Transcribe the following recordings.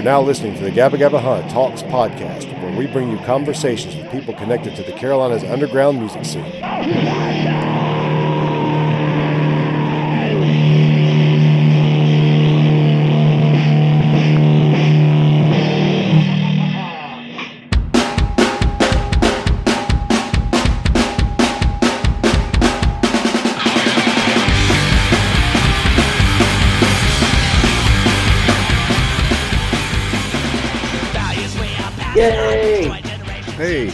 now listening to the GGH Talks podcast, where we bring you conversations with people connected to the Carolinas underground music scene. Yay! Hey.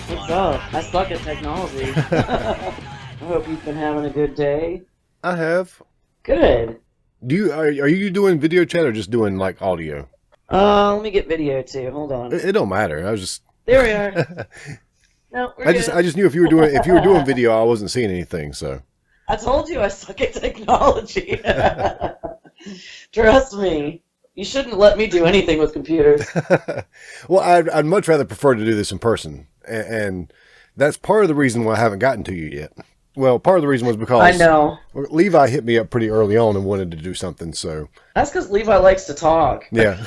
What's up? I suck at technology. I hope you've been having a good day. I have. Good. Are you doing video chat or just doing like audio? Let me get video too. Hold on. It don't matter. I was just. There we are. No, we're good. I just knew if you were doing video, I wasn't seeing anything. So. I told you I suck at technology. Trust me. You shouldn't let me do anything with computers. Well, I'd much rather prefer to do this in person, and that's part of the reason why I haven't gotten to you yet. Well, part of the reason was because I know Levi hit me up pretty early on and wanted to do something. So that's because Levi likes to talk. Yeah.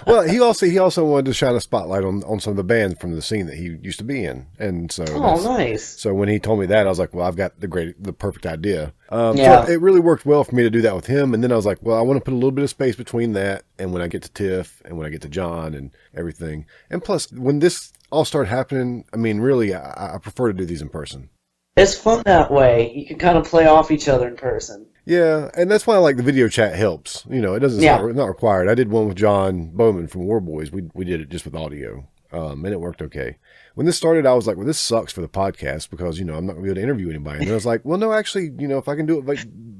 Well, he also wanted to shine a spotlight on some of the bands from the scene that he used to be in, and so nice. So when he told me that, I was like, well, I've got the perfect idea. Yeah. So it really worked well for me to do that with him, and then I was like, well, I want to put a little bit of space between that and when I get to Tiff and when I get to John and everything. And plus, when this all started happening, I mean, really, I prefer to do these in person. It's fun that way. You can kind of play off each other in person. Yeah, and that's why I like the video chat helps. You know, it doesn't it's not required. I did one with John Bowman from War Boys. We did it just with audio, and it worked okay. When this started, I was like, well, this sucks for the podcast because, you know, I'm not going to be able to interview anybody. And then I was like, well, no, actually, you know, if I can do it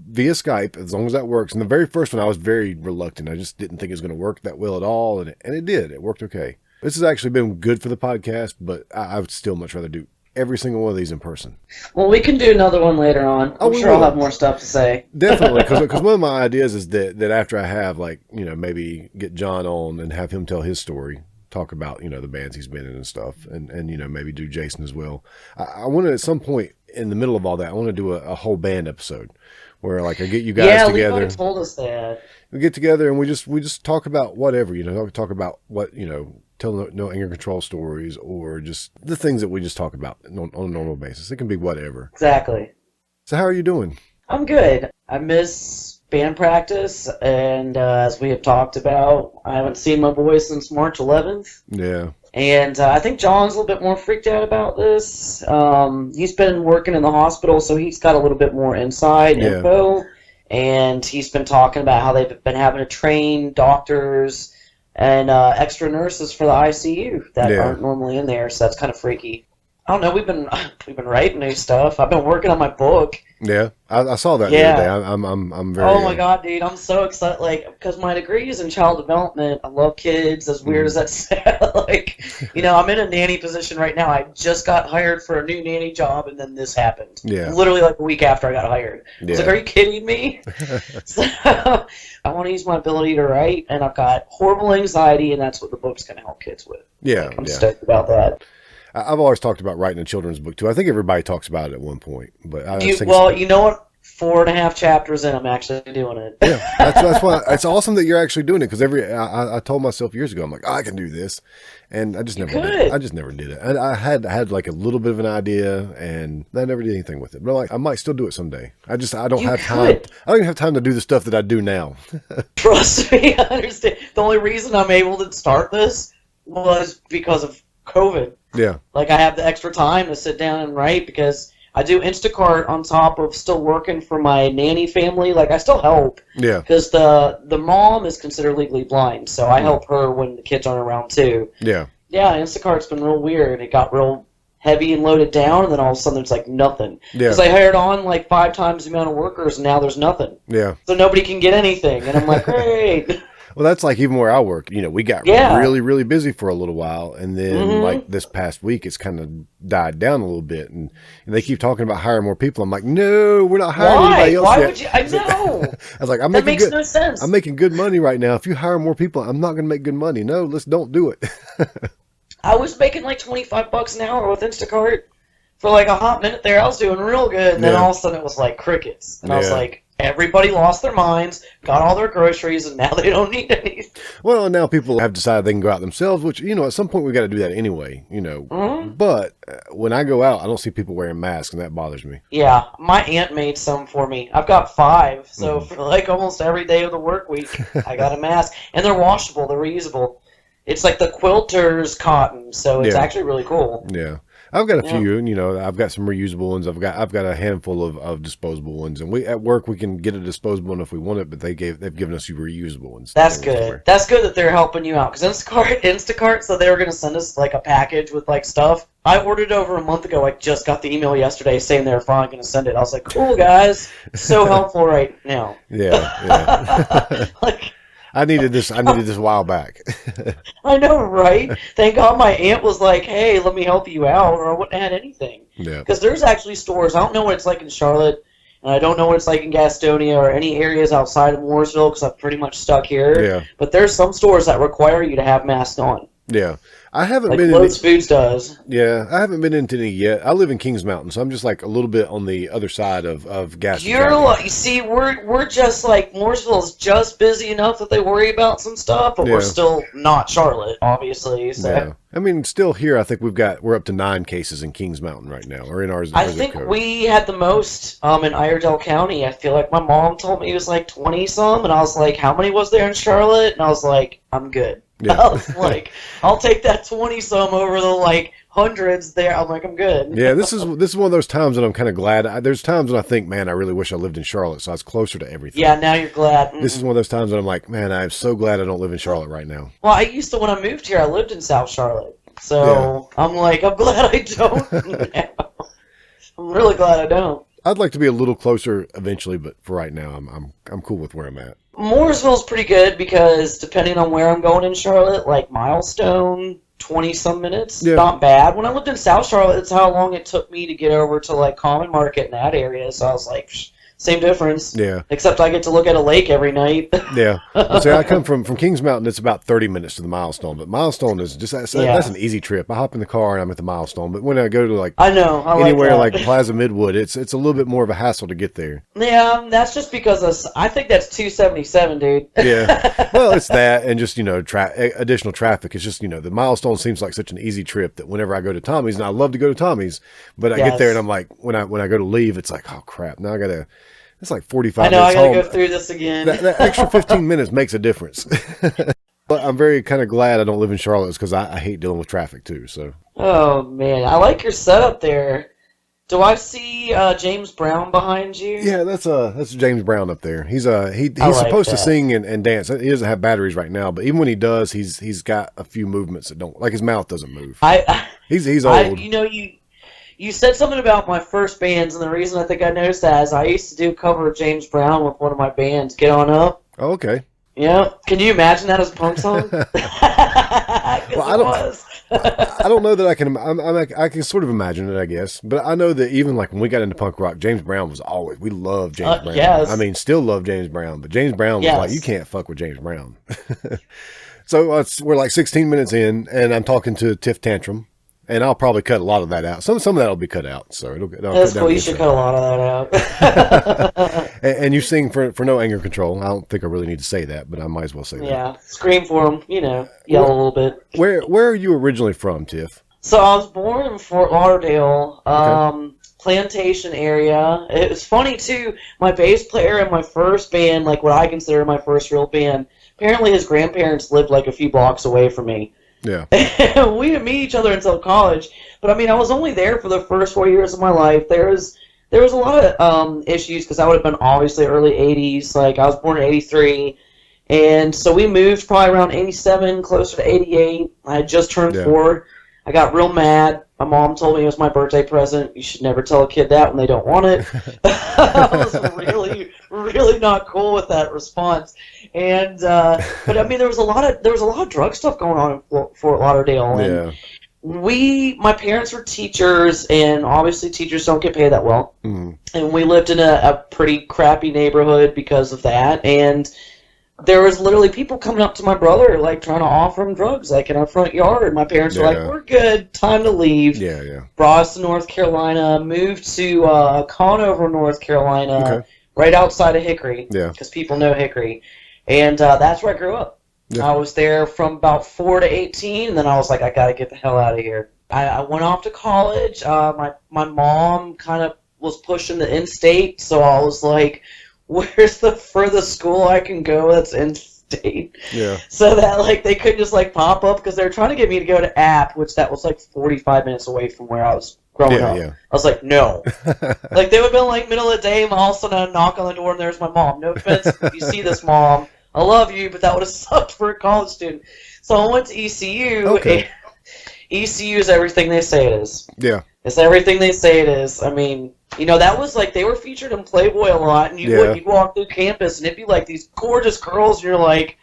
via Skype, as long as that works. And the very first one, I was very reluctant. I just didn't think it was going to work that well at all, and it did. It worked okay. This has actually been good for the podcast, but I would still much rather do every single one of these in person. Well, we can do another one later on. I'm sure I'll have more stuff to say. Definitely, because one of my ideas is that after I have, like, you know, maybe get John on and have him tell his story, talk about, you know, the bands he's been in and stuff, and you know, maybe do Jason as well. I want to, at some point in the middle of all that, I want to do a whole band episode where, like, I get you guys together. Yeah, told us that. We get together and we just talk about whatever, you know, talk about what, you know, tell no anger control stories or just the things that we just talk about on a normal basis. It can be whatever. Exactly. So how are you doing? I'm good. I miss band practice, and as we have talked about, I haven't seen my boys since March 11th. Yeah. And I think John's a little bit more freaked out about this. He's been working in the hospital, so he's got a little bit more inside info. And he's been talking about how they've been having to train doctors and extra nurses for the ICU that aren't normally in there, so that's kind of freaky. I don't know. We've been writing new stuff. I've been working on my book. Yeah, I saw that the other day. I'm very. Oh my god, dude! I'm so excited. Like, because my degree is in child development. I love kids. As weird as that sounds, like, you know, I'm in a nanny position right now. I just got hired for a new nanny job, and then this happened. Yeah. Literally like a week after I got hired. I was like, "Are you kidding me?" So I want to use my ability to write, and I've got horrible anxiety, and that's what the book's going to help kids with. Yeah, I'm stoked about that. I've always talked about writing a children's book too. I think everybody talks about it at one point, but you know what? 4.5 chapters in, I'm actually doing it. Yeah, that's why it's awesome that you're actually doing it. Because I told myself years ago, I'm like, I can do this, and I just never did. I just never did it. And I had like a little bit of an idea, and I never did anything with it. But like, I might still do it someday. I don't have time. I don't even have time to do the stuff that I do now. Trust me, I understand. The only reason I'm able to start this was because of COVID. Yeah. Like, I have the extra time to sit down and write because I do Instacart on top of still working for my nanny family. Like, I still help. Yeah. Because the mom is considered legally blind, so I help her when the kids aren't around too. Yeah. Yeah, Instacart's been real weird. It got real heavy and loaded down, and then all of a sudden there's like nothing. Yeah. Because I hired on like 5 times the amount of workers, and now there's nothing. Yeah. So nobody can get anything, and I'm like, great. Well, that's like even where I work. You know, we got really, really busy for a little while, and then like this past week, it's kind of died down a little bit, and they keep talking about hiring more people. I'm like, no, we're not hiring anybody else. Why yet. Would you? I know. I was like, that makes no sense. I'm making good money right now. If you hire more people, I'm not going to make good money. No, don't do it. I was making like $25 an hour with Instacart for like a hot minute there. I was doing real good, and then all of a sudden it was like crickets, and I was like, everybody lost their minds, got all their groceries, and now they don't need any. Well, now people have decided they can go out themselves, which, at some point we've got to do that anyway, Mm-hmm. But when I go out, I don't see people wearing masks, and that bothers me. Yeah, my aunt made some for me. I've got 5, so for like almost every day of the work week, I got a mask. And they're washable, they're reusable. It's like the quilter's cotton, so it's actually really cool. Yeah. I've got a few, I've got some reusable ones. I've got a handful of disposable ones, and at work we can get a disposable one if we want it, but they've given us reusable ones. That's good. That's good that they're helping you out, because Instacart, so they were going to send us like a package with like stuff. I ordered over a month ago. I just got the email yesterday saying they're finally going to send it. I was like, cool guys, so helpful right now. Yeah. Like. I needed this a while back. I know, right? Thank God my aunt was like, hey, let me help you out, or I wouldn't have had anything. Yeah. Because there's actually stores, I don't know what it's like in Charlotte, and I don't know what it's like in Gastonia or any areas outside of Mooresville, because I'm pretty much stuck here. Yeah. But there's some stores that require you to have masks on. Yeah. I haven't like been Lowe's Foods does. Yeah, I haven't been into any yet. I live in Kings Mountain, so I'm just like a little bit on the other side of gas. You see, we're just like Mooresville's just busy enough that they worry about some stuff, but we're still not Charlotte, obviously. So. Yeah, I mean, still here. I think we're up to 9 cases in Kings Mountain right now, or in ours. I think we had the most in Iredell County. I feel like my mom told me it was like 20 some, and I was like, how many was there in Charlotte? And I was like, I'm good. Yeah. I was like, I'll take that 20 some over the like hundreds there. I'm like, I'm good. Yeah, this is one of those times that I'm kind of glad. There's times when I think, man, I really wish I lived in Charlotte, so I was closer to everything. Yeah, now you're glad. Mm-hmm. This is one of those times that I'm like, man, I'm so glad I don't live in Charlotte right now. Well, I used to, when I moved here, I lived in South Charlotte, so I'm like, I'm glad I don't. I'm really glad I don't. I'd like to be a little closer eventually, but for right now, I'm cool with where I'm at. Mooresville's pretty good because depending on where I'm going in Charlotte, like Milestone, 20-some minutes, not bad. When I lived in South Charlotte, it's how long it took me to get over to like Common Market in that area, so I was like, same difference. Yeah. Except I get to look at a lake every night. Yeah. See, I come from Kings Mountain. It's about 30 minutes to the Milestone, but Milestone is just that's an easy trip. I hop in the car and I'm at the Milestone. But when I go to like anywhere like Plaza Midwood, it's a little bit more of a hassle to get there. Yeah, that's just because I think that's 277, dude. Yeah. Well, it's that and just additional traffic. It's just the Milestone seems like such an easy trip that whenever I go to Tommy's, and I love to go to Tommy's, but I get there and I'm like when I go to leave, it's like, oh crap, now I gotta. It's like 45 minutes. I know, I gotta go through this again. That extra 15 minutes makes a difference. But I'm very kind of glad I don't live in Charlotte because I hate dealing with traffic too. So. Oh man, I like your setup there. Do I see James Brown behind you? Yeah, that's James Brown up there. He's supposed to sing and dance. He doesn't have batteries right now, but even when he does, he's got a few movements that don't, like his mouth doesn't move. He's old. You said something about my first bands, and the reason I think I noticed that is I used to do cover of James Brown with one of my bands, Get On Up. Oh, okay. Yeah. Can you imagine that as a punk song? Well, I don't know that I can. I can sort of imagine it, I guess. But I know that even like when we got into punk rock, James Brown was always. We loved James Brown. Yes. I mean, still love James Brown, but James Brown was like, you can't fuck with James Brown. So we're like 16 minutes in, and I'm talking to Tiff Tantrum. And I'll probably cut a lot of that out. Some of that will be cut out. So that's cool. You should cut a lot of that out. and you sing for no anger control. I don't think I really need to say that, but I might as well say that. Yeah, scream for them. Yell a little bit. Where are you originally from, Tiff? So I was born in Fort Lauderdale, Plantation area. It was funny too. My bass player in my first band, like what I consider my first real band, apparently his grandparents lived like a few blocks away from me. Yeah. We didn't meet each other until college. But, I mean, I was only there for the first 4 years of my life. There was a lot of issues because I would have been obviously early 80s. Like, I was born in 83. And so we moved probably around 87, closer to 88. I had just turned 4. I got real mad. My mom told me it was my birthday present. You should never tell a kid that when they don't want it. I was really, really not cool with that response. And but I mean, there was a lot of drug stuff going on in Fort Lauderdale. And my parents were teachers, and obviously teachers don't get paid that well. Mm. And we lived in a pretty crappy neighborhood because of that. And there was literally people coming up to my brother, like, trying to offer him drugs, like, in our front yard. My parents were like, we're good, time to leave. Yeah. Brought us to North Carolina, moved to Conover, North Carolina, right outside of Hickory. Yeah. Because people know Hickory. And that's where I grew up. Yeah. I was there from about 4 to 18, and then I was like, I got to get the hell out of here. I went off to college. My mom kind of was pushing the in-state, so I was like, where's the furthest school I can go that's in-state? Yeah. So that, like, they couldn't just, like, pop up, because they were trying to get me to go to App, which that was, like, 45 minutes away from where I was growing up. Yeah. I was like, no. Like, they would have been, like, middle of the day, and all of a sudden I'd knock on the door, and there's my mom. No offense if you see this, Mom. I love you, but that would have sucked for a college student. So I went to ECU, and ECU is everything they say it is. Yeah. It's everything they say it is. I mean, you know, that was like, they were featured in Playboy a lot, and you'd walk through campus, and it'd be like these gorgeous girls, and you're like,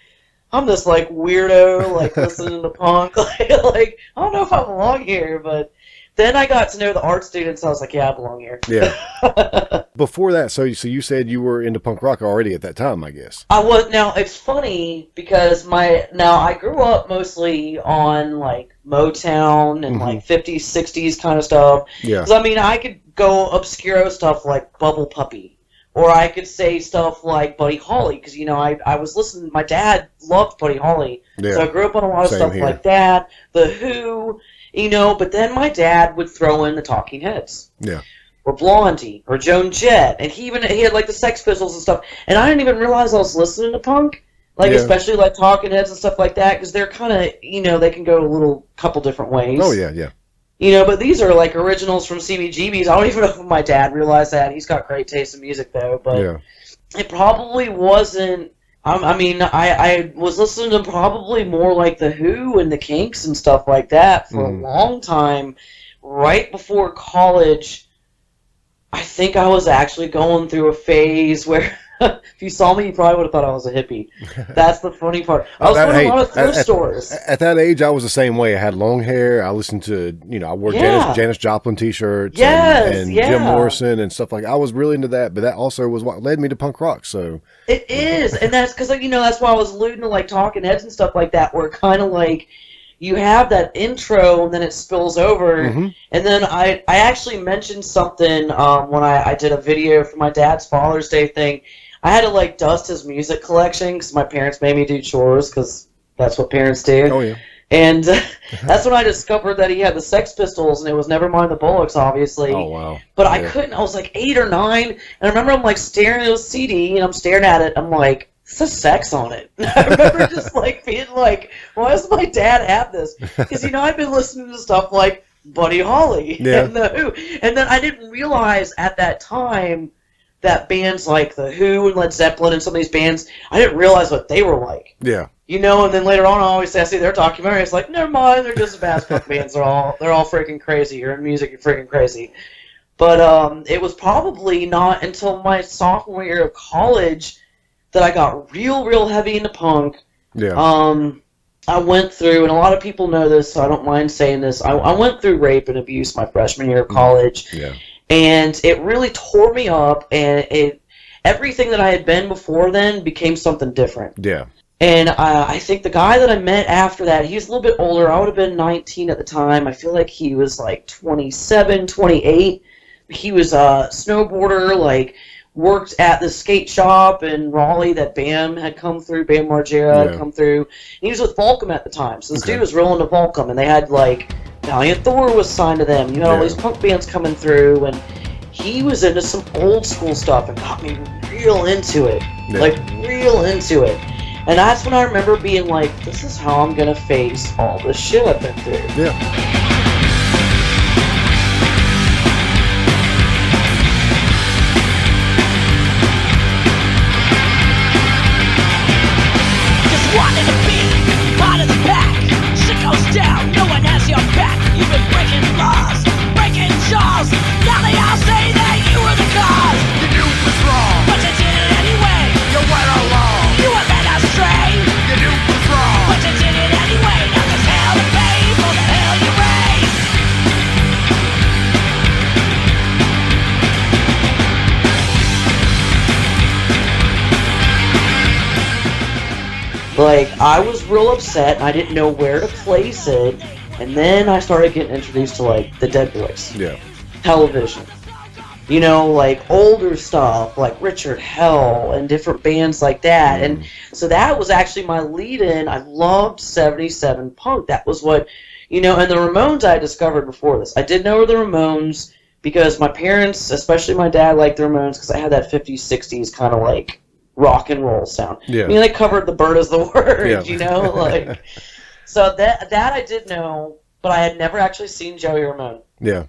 I'm this, like, weirdo, like, listening to punk. Like, I don't know if I belong here, but then I got to know the art students, and I was like, yeah, I belong here. Yeah. Before that, so you said you were into punk rock already at that time, I guess. I was. Now, it's funny, because I grew up mostly on, like, Motown and, like, 50s, 60s kind of stuff. Yeah. Because, I mean, I could go obscure stuff like Bubble Puppy. Or I could say stuff like Buddy Holly, because, you know, I was listening. My dad loved Buddy Holly. Yeah. So I grew up on a lot of stuff like that. The Who, you know, but then my dad would throw in the Talking Heads. Yeah. Or Blondie, or Joan Jett. And he had, like, the Sex Pistols and stuff. And I didn't even realize I was listening to punk. Like, especially, like, Talking Heads and stuff like that, because they're kind of, you know, they can go a couple different ways. Oh, yeah, yeah. You know, but these are, like, originals from CBGBs. I don't even know if my dad realized that. He's got great taste in music, though. But it probably wasn't... I mean, I was listening to probably more like The Who and the Kinks and stuff like that for a long time. Right before college, I think I was actually going through a phase where... If you saw me, you probably would have thought I was a hippie. That's the funny part. I was going to a lot of thrift stores. At that age, I was the same way. I had long hair. I listened to, you know, I wore Janis Joplin t-shirts and Jim Morrison and stuff like that. I was really into that, but that also was what led me to punk rock. So it is, and that's because, you know, that's why I was alluding to, like, Talking Heads and stuff like that, where kind of like you have that intro and then it spills over. And then I actually mentioned something when I did a video for my dad's Father's Day thing. I had to, like, dust his music collection because my parents made me do chores because that's what parents do. Oh, yeah. And that's when I discovered that he had the Sex Pistols, and it was Nevermind the Bollocks, obviously. Oh, wow. But I couldn't. I was, like, 8 or 9, and I remember I'm, like, staring at a CD, and I'm staring at it. I'm like, it says sex on it. And I remember just, like, being like, why does my dad have this? Because, you know, I've been listening to stuff like Buddy Holly and The Who. And then I didn't realize at that time that bands like The Who and Led Zeppelin and some of these bands, I didn't realize what they were like. Yeah. You know, and then later on I always say, I see their documentary, it's like, never mind, they're just bass punk bands. They're all freaking crazy. You're in music, you're freaking crazy. But it was probably not until my sophomore year of college that I got real heavy into punk. Yeah. I went through, and a lot of people know this, so I don't mind saying this, I went through rape and abuse my freshman year of college. Yeah. And it really tore me up, and everything that I had been before then became something different. Yeah. And I think the guy that I met after that, he was a little bit older. I would have been 19 at the time. I feel like he was like 27, 28. He was a snowboarder, like, worked at the skate shop in Raleigh that Bam had come through, Bam Margera had come through. And he was with Volcom at the time. So this dude was rolling to Volcom, and they had, like, Valiant Thor was signed to them. You had all these punk bands coming through, and he was into some old school stuff and got me real into it. Yeah. Like, real into it. And that's when I remember being like, this is how I'm going to face all the shit I've been through. Yeah. Down, no one has your back. You've been breaking laws, breaking jaws. Now they all say that you were the cause. You knew it was wrong, but you did it anyway. You went along, you were led astray. You knew it was wrong, but you did it anyway. Now there's hell to pay for the hell you raised. Like, I was real upset, and I didn't know where to place it, and then I started getting introduced to, like, the Dead Boys. Yeah. Television. you know, like older stuff, like Richard Hell and different bands like that. And so that was actually my lead-in. I loved 77 punk. That was what, you know, and the Ramones I discovered before this. I did know the Ramones because my parents, especially my dad, liked the Ramones because I had that 50s, 60s kind of like rock and roll sound. Yeah. I mean, they covered the Bird as the Word, Yeah. you know, like, so that I did know, but I had never actually seen Joey Ramone. Yeah.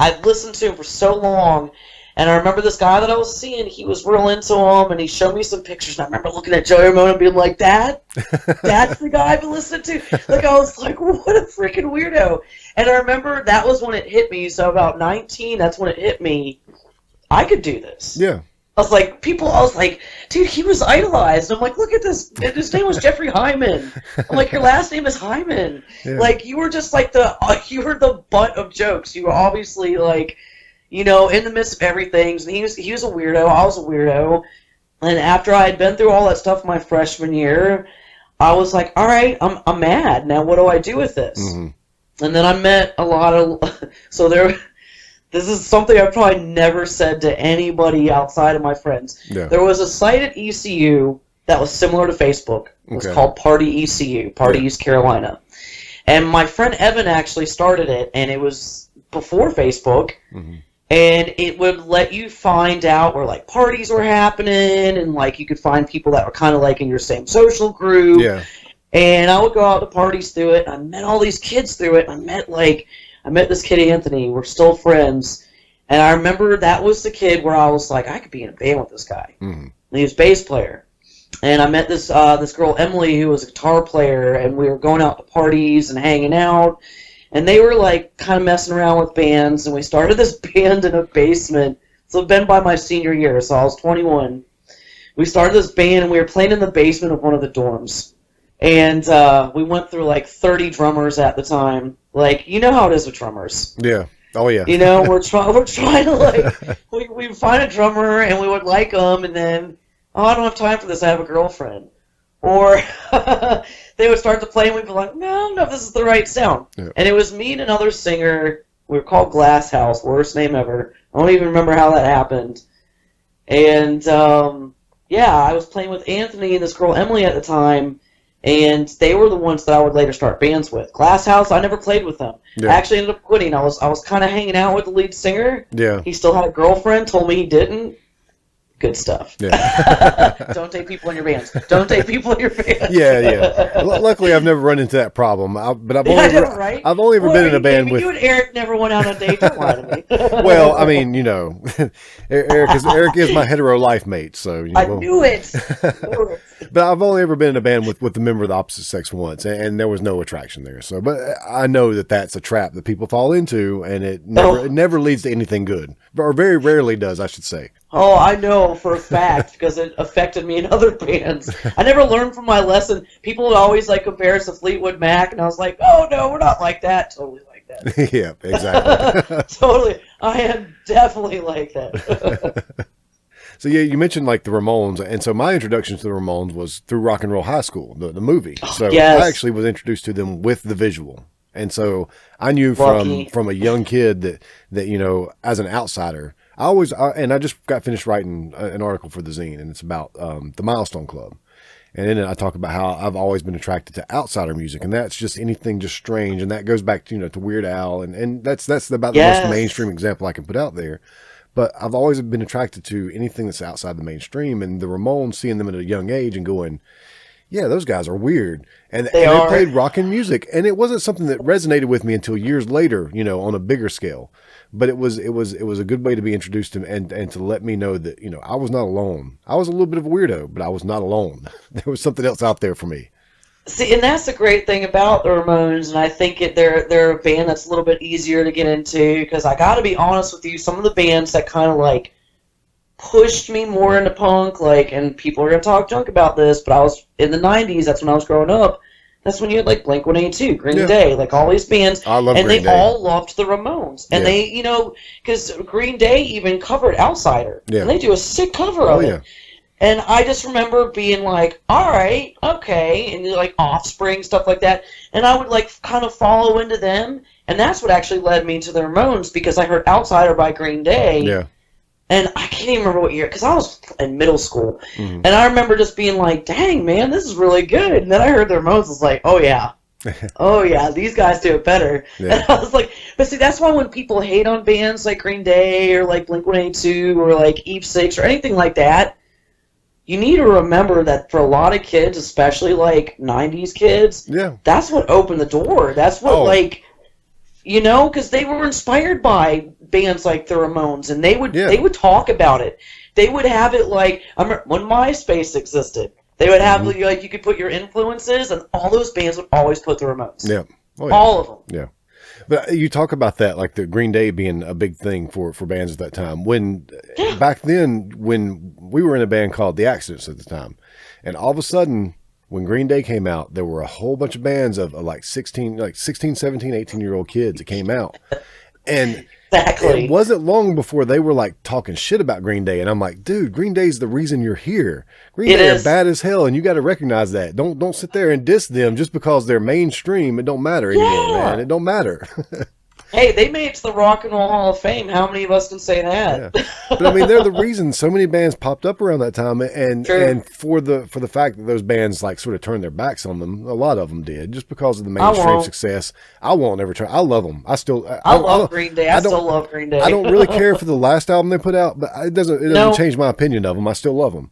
I'd listened to him for so long, and I remember this guy that I was seeing, he was real into him, and he showed me some pictures, and I remember looking at Joey Ramone and being like, that's the guy I've been listening to. Like, I was like, what a freaking weirdo. And I remember that was when it hit me, so about 19, that's when it hit me, I could do this. Yeah. I was like, dude, he was idolized. I'm like, look at this. His name was Jeffrey Hyman. I'm like, your last name is Hyman. Yeah. Like, you were just like you were the butt of jokes. You were obviously like, you know, in the midst of everything. And he was a weirdo. I was a weirdo. And after I had been through all that stuff my freshman year, I was like, all right, I'm mad. Now what do I do with this? Mm-hmm. And then I met a lot of, this is something I probably never said to anybody outside of my friends. Yeah. There was a site at ECU that was similar to Facebook. It was called Party ECU, Party East Carolina. And my friend Evan actually started it, and it was before Facebook. Mm-hmm. And it would let you find out where, like, parties were happening, and, like, you could find people that were kind of, like, in your same social group. Yeah. And I would go out to parties through it, and I met all these kids through it, and I met this kid, Anthony. We're still friends. And I remember that was the kid where I was like, I could be in a band with this guy. Mm-hmm. And he was a bass player. And I met this girl, Emily, who was a guitar player, and we were going out to parties and hanging out. And they were, like, kind of messing around with bands. And we started this band in a basement. So it'd been by my senior year, so I was 21. We started this band, and we were playing in the basement of one of the dorms. And we went through, like, 30 drummers at the time. Like, you know how it is with drummers. Yeah. Oh, yeah. You know, we're trying to, like, we would find a drummer, and we would like them, and then, oh, I don't have time for this, I have a girlfriend. Or they would start to play, and we'd be like, no, this is the right sound. Yeah. And it was me and another singer. We were called Glass House, worst name ever. I don't even remember how that happened. And, I was playing with Anthony and this girl, Emily, at the time, and they were the ones that I would later start bands with. Glass House, I never played with them. Yeah. I actually ended up quitting. I was kind of hanging out with the lead singer. Yeah. He still had a girlfriend, told me he didn't. Good stuff. Yeah. Don't take people in your bands. Don't take people in your bands. Yeah. Luckily, I've never run into that problem. I've only ever been in a band with. You and Eric never went out on dates. Don't lie to me. Well, I mean, you know, Eric is my hetero life mate, so I knew it. But I've only ever been in a band with a member of the opposite sex once, and there was no attraction there. So, but I know that that's a trap that people fall into, and it never leads to anything good, or very rarely does, I should say. Oh, I know for a fact because it affected me in other bands. I never learned from my lesson. People would always like compare us to Fleetwood Mac, and I was like, "Oh no, we're not like that." Totally like that. Yeah, exactly. Totally, I am definitely like that. So yeah, you mentioned like the Ramones, and so my introduction to the Ramones was through Rock and Roll High School, the movie. So yes. I actually was introduced to them with the visual, and so I knew from a young kid that you know, as an outsider. I just got finished writing an article for the zine, and it's about the Milestone Club. And in it, I talk about how I've always been attracted to outsider music, and that's just anything just strange. And that goes back to, you know, to Weird Al, and that's about the most mainstream example I can put out there. But I've always been attracted to anything that's outside the mainstream, and the Ramones, seeing them at a young age and going, yeah, those guys are weird. And they played rockin' music, and it wasn't something that resonated with me until years later, you know, on a bigger scale. But it was a good way to be introduced to him and to let me know that, you know, I was not alone. I was a little bit of a weirdo, but I was not alone. There was something else out there for me. See, and that's the great thing about the Ramones, and I think they're a band that's a little bit easier to get into, because I got to be honest with you, some of the bands that kind of like pushed me more into punk, like, and people are going to talk junk about this, but I was in the 90s, that's when I was growing up. That's when you had, like, Blink-182, Green Day, like, all these bands. I love Green Day. And they all loved the Ramones. And they, you know, because Green Day even covered Outsider. Yeah. And they do a sick cover of it. And I just remember being like, all right, okay, and like Offspring, stuff like that. And I would, like, kind of follow into them. And that's what actually led me to the Ramones, because I heard Outsider by Green Day. Yeah. And I can't even remember what year, because I was in middle school. And I remember just being like, dang, man, this is really good. And then I heard the Ramones, I was like, oh, yeah. Oh, yeah, these guys do it better. Yeah. And I was like, but see, that's why when people hate on bands like Green Day or like Blink-182 or like Eve 6 or anything like that, you need to remember that for a lot of kids, especially like 90s kids, that's what opened the door. That's what, like, you know, because they were inspired by bands like the Ramones, and they would talk about it. They would have it like, I remember when MySpace existed, they would have like, you could put your influences, and all those bands would always put the Ramones. Yeah. All of them. Yeah. But you talk about that, like the Green Day being a big thing for bands at that time. Back then, when we were in a band called The Accidents at the time, and all of a sudden, when Green Day came out, there were a whole bunch of bands of like 16, 17, 18-year-old kids that came out. And it wasn't long before they were like talking shit about Green Day. And I'm like, dude, Green Day's the reason you're here. Green Day are bad as hell, and you got to recognize that. Don't sit there and diss them just because they're mainstream. It don't matter anymore, man. It don't matter. Hey, they made it to the Rock and Roll Hall of Fame. How many of us can say that? Yeah. But I mean, they're the reason so many bands popped up around that time, and for the fact that those bands like sort of turned their backs on them, a lot of them did, just because of the mainstream success. I won't ever turn. I love them. I love Green Day. I still love Green Day. I don't really care for the last album they put out, but it doesn't change my opinion of them. I still love them.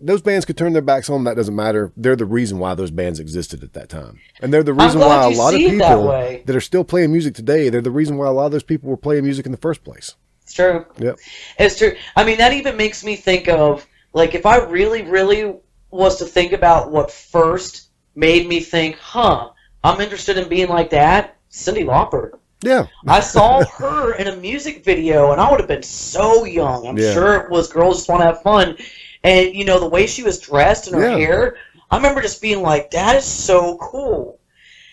Those bands could turn their backs on them. That doesn't matter. They're the reason why those bands existed at that time. And they're the reason why a lot of people that are still playing music today, they're the reason why a lot of those people were playing music in the first place. It's true. Yep. It's true. I mean, that even makes me think of, like, if I really, really was to think about what first made me think, I'm interested in being like that, Cyndi Lauper. Yeah. I saw her in a music video, and I would have been so young. I'm sure it was Girls Just Want to Have Fun. And, you know, the way she was dressed and her hair, I remember just being like, that is so cool.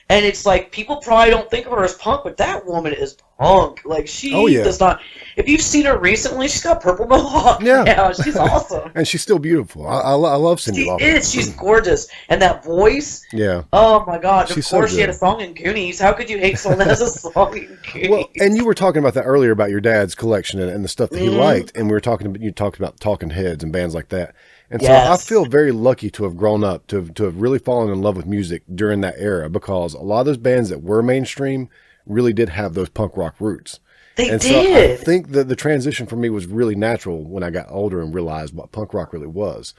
And it's like, people probably don't think of her as punk, but that woman is punk. Like, she does not... If you've seen her recently, she's got purple mohawk now. She's awesome. And she's still beautiful. I love Cyndi Lauper. She is. She's gorgeous. And that voice... Yeah. Oh, my God. She's of course, so she had a song in Goonies. How could you hate someone that has a song in Goonies? Well, and you were talking about that earlier about your dad's collection and the stuff that he liked. And you talked about Talking Heads and bands like that. And so I feel very lucky to have grown up, to have really fallen in love with music during that era, because a lot of those bands that were mainstream really did have those punk rock roots. They did. So I think that the transition for me was really natural when I got older and realized what punk rock really was.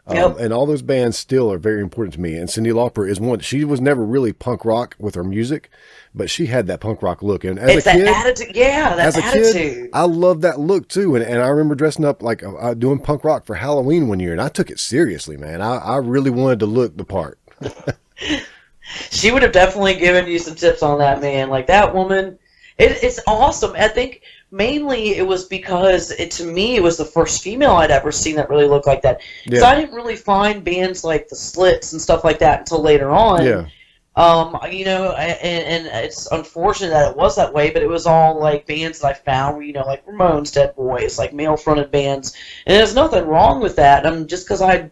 And all those bands still are very important to me. And Cyndi Lauper is one. She was never really punk rock with her music, but she had that punk rock look. And as a kid, attitude. Yeah, that attitude. Kid, I loved that look too. And I remember dressing up like doing punk rock for Halloween one year, and I took it seriously, man. I really wanted to look the part. She would have definitely given you some tips on that, man. Like, that woman, it's awesome. I think mainly it was because, to me, it was the first female I'd ever seen that really looked like that. Because I didn't really find bands like the Slits and stuff like that until later on. Yeah. You know, and it's unfortunate that it was that way, but it was all, like, bands that I found were, you know, like Ramones, Dead Boys, like male-fronted bands. And there's nothing wrong with that. Just because I've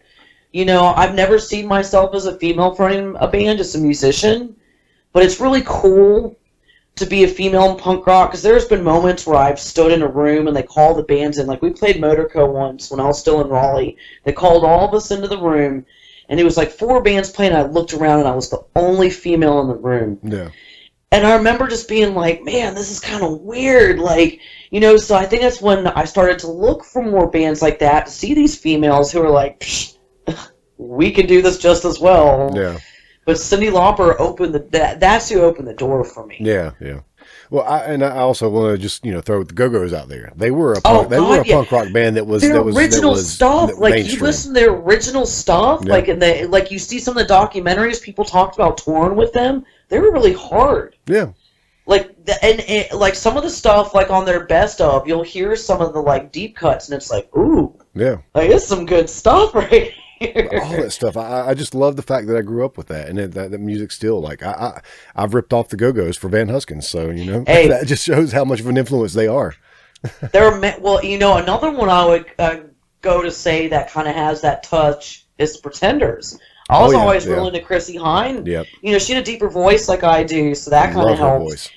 never seen myself as a female fronting a band, just a musician. But it's really cool to be a female in punk rock, because there's been moments where I've stood in a room and they call the bands in. Like, we played Motorco once when I was still in Raleigh. They called all of us into the room, and it was like 4 bands playing, and I looked around and I was the only female in the room. Yeah. And I remember just being like, man, this is kind of weird. Like, you know, so I think that's when I started to look for more bands like that, to see these females who are like, we can do this just as well. Yeah. But Cyndi Lauper opened that's who opened the door for me. Yeah, yeah. Well, I also want to just throw the Go-Go's out there. They were a punk rock band that was their original stuff. Like, mainstream. you listen to their original stuff, like, and you see some of the documentaries people talked about touring with them. They were really hard. Yeah. Like, like some of the stuff, like on their best of, you'll hear some of the like deep cuts, and it's like, ooh, yeah, like, it's some good stuff right here. All that stuff. I just love the fact that I grew up with that, and that music still, like, I've ripped off the Go-Go's for Van Huskins, so hey, that just shows how much of an influence they are. Well, another one I would go to say that kind of has that touch is the Pretenders. I was always really into Chrissie Hynde. Yep. She had a deeper voice like I do, so that kind of helps.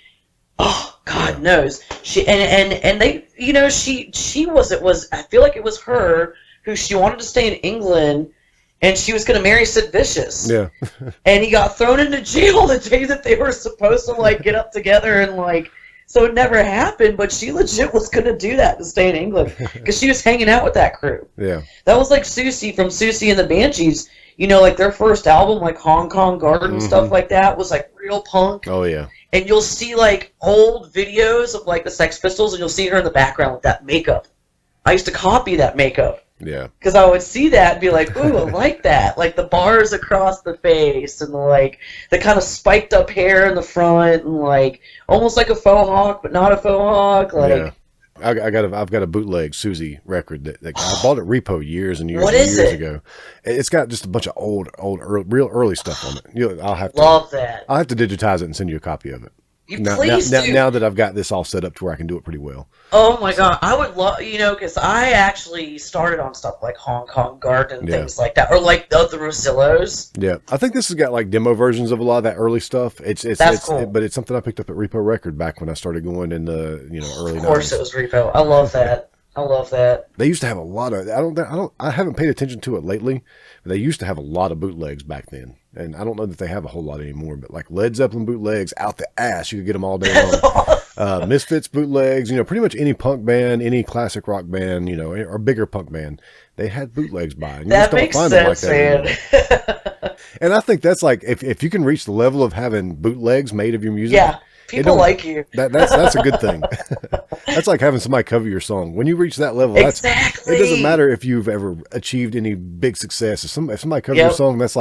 Oh, God knows. She and they, you know, she was I feel like it was her who she wanted to stay in England, and she was going to marry Sid Vicious. Yeah. And he got thrown into jail the day that they were supposed to, like, get up together, and, like, so it never happened, but she legit was going to do that to stay in England, because she was hanging out with that crew. Yeah. That was like Susie from Susie and the Banshees. You know, like, their first album, like Hong Kong Garden, stuff like that, was, like, real punk. Oh, yeah. And you'll see, like, old videos of, like, the Sex Pistols, and you'll see her in the background with that makeup. I used to copy that makeup. Yeah. Because I would see that and be like, ooh, I like that. Like, the bars across the face, and, like, the kind of spiked up hair in the front, and, like, almost like a faux hawk, but not a faux hawk. Like, yeah. I've got a bootleg Susie record that I bought at Repo years and years ago. It's got just a bunch of real early stuff on it. I'll have to digitize it and send you a copy of it. Now that I've got this all set up to where I can do it pretty well. Oh my God, I would love, you know, because I actually started on stuff like Hong Kong Garden and things like that, or like the Rosillos. Yeah, I think this has got like demo versions of a lot of that early stuff. It's cool. But it's something I picked up at Repo Record back when I started going in the early 90s. Of course, it was Repo. I love that. I love that. They used to have a lot of. I haven't paid attention to it lately. But they used to have a lot of bootlegs back then, and I don't know that they have a whole lot anymore. But like Led Zeppelin bootlegs out the ass, you could get them all day long. Misfits bootlegs, pretty much any punk band, any classic rock band, or bigger punk band, they had bootlegs by. And that makes sense, man. And I think that's like if you can reach the level of having bootlegs made of your music. Yeah. People like you. That's a good thing. That's like having somebody cover your song. When you reach that level, exactly. It doesn't matter if you've ever achieved any big success. If somebody covers your song, that's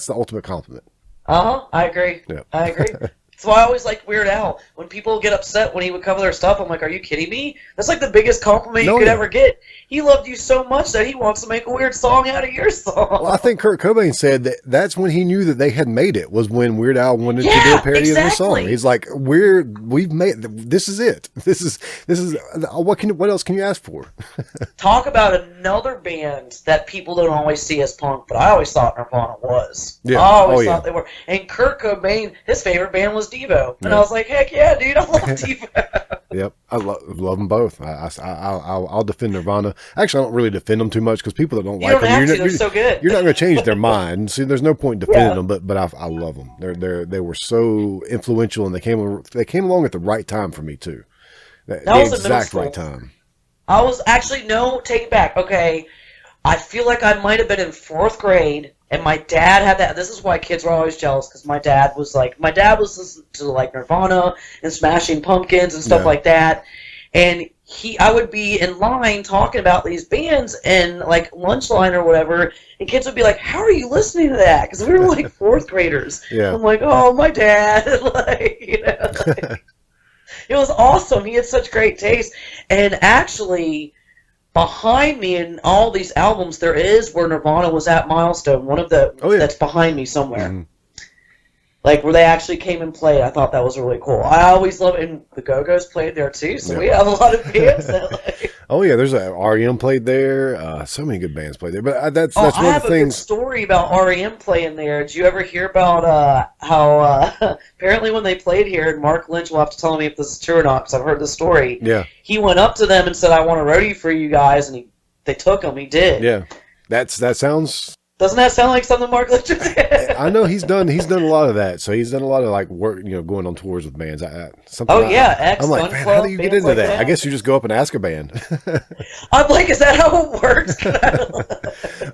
the ultimate compliment. I agree. Yep. I agree. That's why I always like Weird Al. When people get upset when he would cover their stuff, I'm like, are you kidding me? That's like the biggest compliment you could ever get. He loved you so much that he wants to make a weird song out of your song. Well, I think Kurt Cobain said that's when he knew that they had made it, was when Weird Al wanted to do a parody of the song. He's like, we've made, this is it. This is what else can you ask for? Talk about another band that people don't always see as punk, but I always thought Nirvana was. Yeah. I always thought they were. And Kurt Cobain, his favorite band was Devo. And I was like, heck yeah, dude, I love Devo. Yep, I love them both. I'll defend Nirvana. Actually, I don't really defend them too much because people that don't like them, they're so good. You're not going to change their mind. See, there's no point in defending them, but I love them. They were so influential, and they came along at the right time for me too. The exact right time. I was actually take it back. Okay, I feel like I might have been in 4th grade. And my dad had that. This is why kids were always jealous, because my dad was listening to like Nirvana and Smashing Pumpkins and stuff like that. And I would be in line talking about these bands and like lunch line or whatever, and kids would be like, "How are you listening to that?" Because we were like 4th graders. Yeah. I'm like, "Oh, my dad!" It was awesome. He had such great taste, and actually. Behind me in all these albums, there is where Nirvana was at Milestone. One of the that's behind me somewhere, like where they actually came and played. I thought that was really cool. I always love it, and the Go-Go's played there too. So we have a lot of bands that Oh yeah, there's REM played there. So many good bands played there. But that's one of the things. I have a good story about REM playing there. Did you ever hear about how apparently when they played here, and Mark Lynch will have to tell me if this is true or not because I've heard the story. Yeah. He went up to them and said, "I want a roadie for you guys," and they took him. He did. Yeah, that sounds. Doesn't that sound like something Mark Lynch did? I know he's done a lot of that. So he's done a lot of like work, going on tours with bands. I'm like, man, how do you get into that? I guess you just go up and ask a band. I'm like, is that how it works?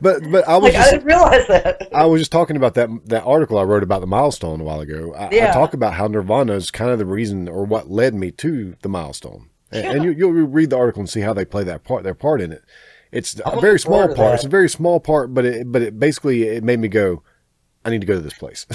but I was I didn't realize that. I was just talking about that article I wrote about the Milestone a while ago. I talk about how Nirvana is kind of the reason or what led me to the Milestone. And you'll read the article and see how they play their part in it. It's a very small part. It's a very small part, but it basically made me go, I need to go to this place.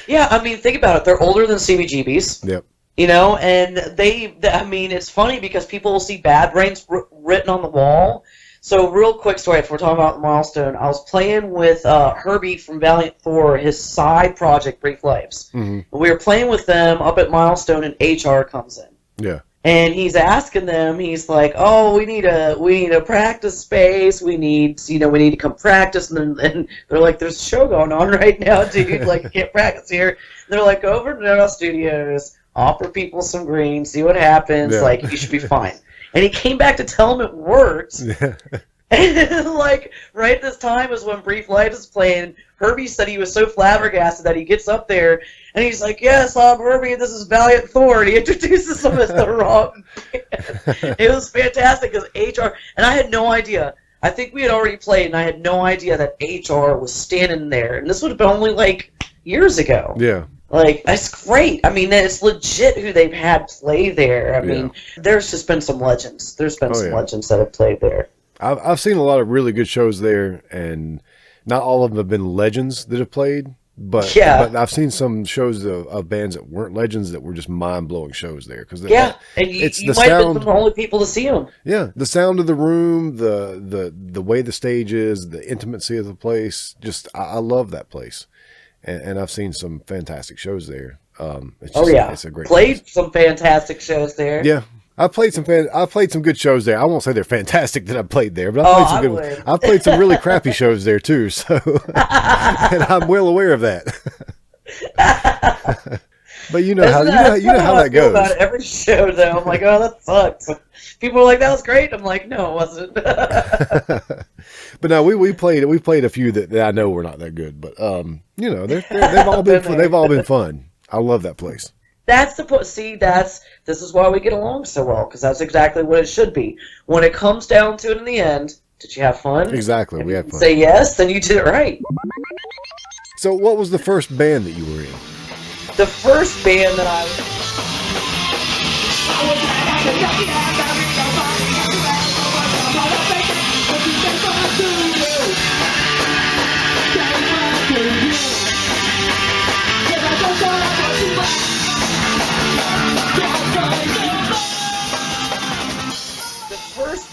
Yeah, I mean, think about it. They're older than CBGBs. Yep. And it's funny because people will see Bad Brains written on the wall. So, real quick story, if we're talking about the Milestone, I was playing with Herbie from Valiant Thor, his side project, Brief Lives. Mm-hmm. We were playing with them up at Milestone, and HR comes in. Yeah. And he's asking them, he's like, "Oh, we need a practice space. We need to come practice." And they're like, "There's a show going on right now, dude. Like, you can't practice here." And they're like, "Go over to No Studios. offer people some green, see what happens. Yeah. Like, you should be fine. And he came back to tell him it worked. Yeah. And, like, right at this time is when Brief Light is playing. Herbie said he was so flabbergasted that he gets up there, and he's like, yes, I'm Herbie, and this is Valiant Thor, and he introduces him as the wrong band. It was fantastic, because HR, and I had no idea. I think we had already played, and I had no idea that HR was standing there, and this would have been only, like, years ago. Yeah. Like, that's great. I mean, it's legit who they've had play there. I mean, there's just been some legends. There's been some legends that have played there. I've seen a lot of really good shows there, and not all of them have been legends that have played, but I've seen some shows of bands that weren't legends that were just mind-blowing shows there. Cause and you might have been the only people to see them. Yeah, the sound of the room, the way the stage is, the intimacy of the place, just I love that place. And I've seen some fantastic shows there. It's a great place. Played some fantastic shows there. Yeah. I've played some good shows there. I won't say they're fantastic that I played there, but I've played some really crappy shows there too. So, and I'm well aware of that. But you know how that goes. About every show though, I'm like, oh, that sucks. People are like, that was great. I'm like, no, it wasn't. But no, we played a few that I know were not that good, but you know, they've all been fun. I love that place. This is why we get along so well, because that's exactly what it should be. When it comes down to it in the end, did you have fun? Exactly, we had fun. Say yes, then you did it right. So what was the first band that you were in? The first band that I was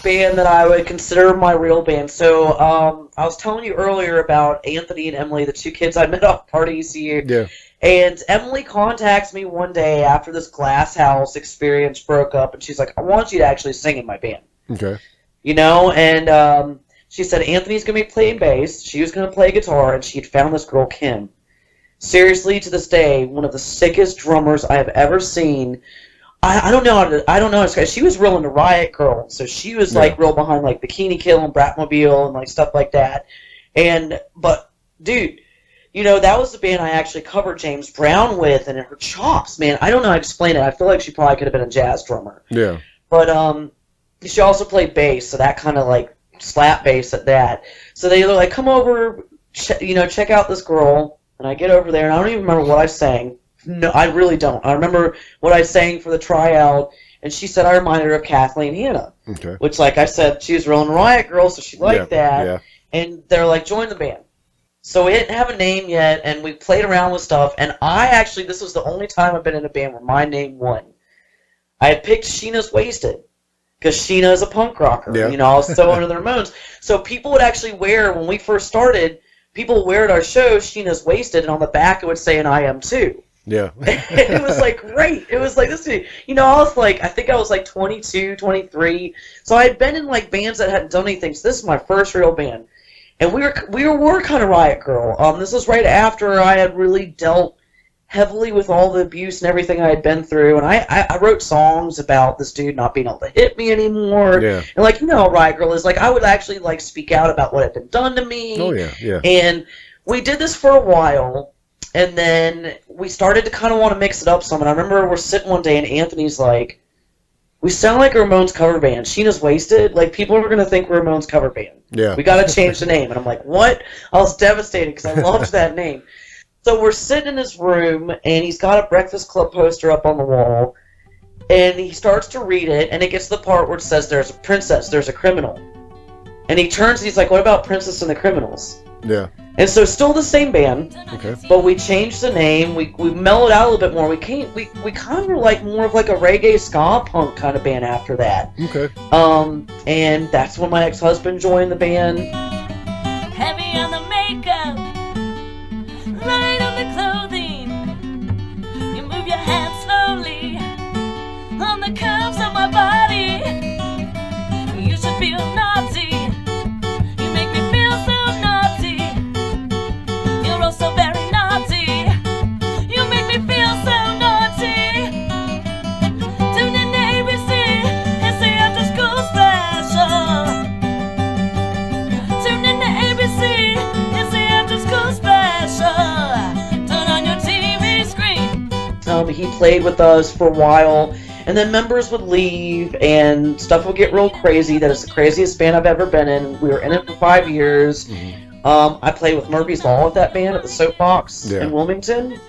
band that I would consider my real band. So I was telling you earlier about Anthony and Emily, the two kids I met off parties here. Yeah. And Emily contacts me one day after this Glass House experience broke up, and she's like, I want you to actually sing in my band. Okay. You know, and she said Anthony's going to be playing bass, she was going to play guitar, and she had found this girl, Kim. Seriously, to this day, one of the sickest drummers I have ever seen. I don't know. She was real into Riot Girl, so she was like real behind like Bikini Kill and Bratmobile and like stuff like that. But dude, you know, that was the band I actually covered James Brown with, and her chops, man. I don't know how to explain it. I feel like she probably could have been a jazz drummer. Yeah. But she also played bass, so that kind of like slap bass at that. So they were like, come over, check out this girl. And I get over there, and I don't even remember what I sang. No, I really don't. I remember what I sang for the tryout, and she said I reminded her of Kathleen Hanna. Okay. Which, like I said, she was real in Riot Girl, so she liked that. Yeah. And they're like, join the band. So we didn't have a name yet, and we played around with stuff, and this was the only time I've been in a band where my name won. I had picked Sheena's Wasted, because Sheena is a punk rocker. Yeah. You know, I was so under the Ramones. So people would actually wear, when we first started, people would wear at our shows, Sheena's Wasted, and on the back it would say, and I am too. Yeah. It was like great. It was like this, you know, I think I was like 22, 23. So I had been in like bands that hadn't done anything. So this is my first real band. And we were kind of Riot Girl. This was right after I had really dealt heavily with all the abuse and everything I had been through. And I wrote songs about this dude not being able to hit me anymore. Yeah. And like, you know how Riot Girl is, like I would actually like speak out about what had been done to me. Oh yeah, yeah. And we did this for a while. And then we started to kind of want to mix it up some. And I remember we're sitting one day and Anthony's like, we sound like a Ramones cover band. Sheena's Wasted. Like, people are going to think we're a Ramones cover band. Yeah. We got to change the name. And I'm like, what? I was devastated because I loved that name. So we're sitting in his room, and he's got a Breakfast Club poster up on the wall. And he starts to read it, and it gets to the part where it says there's a princess, there's a criminal. And he turns and he's like, what about Princess and the Criminals? Yeah. And so still the same band, okay, but we changed the name. We mellowed out a little bit more. We kind of were like more of like a reggae ska punk kind of band after that. Okay. And that's when my ex-husband joined the band. Heavy on the makeup, light on the clothing. You move your hands slowly on the curves of my body. You should feel naughty. You make me feel so naughty. You're also very naughty. You make me feel so naughty. he played with us for a while, and then members would leave, and stuff would get real crazy. That is the craziest band I've ever been in. We were in it for 5 years. I played with Murphy's Law with that band at the Soapbox in Wilmington.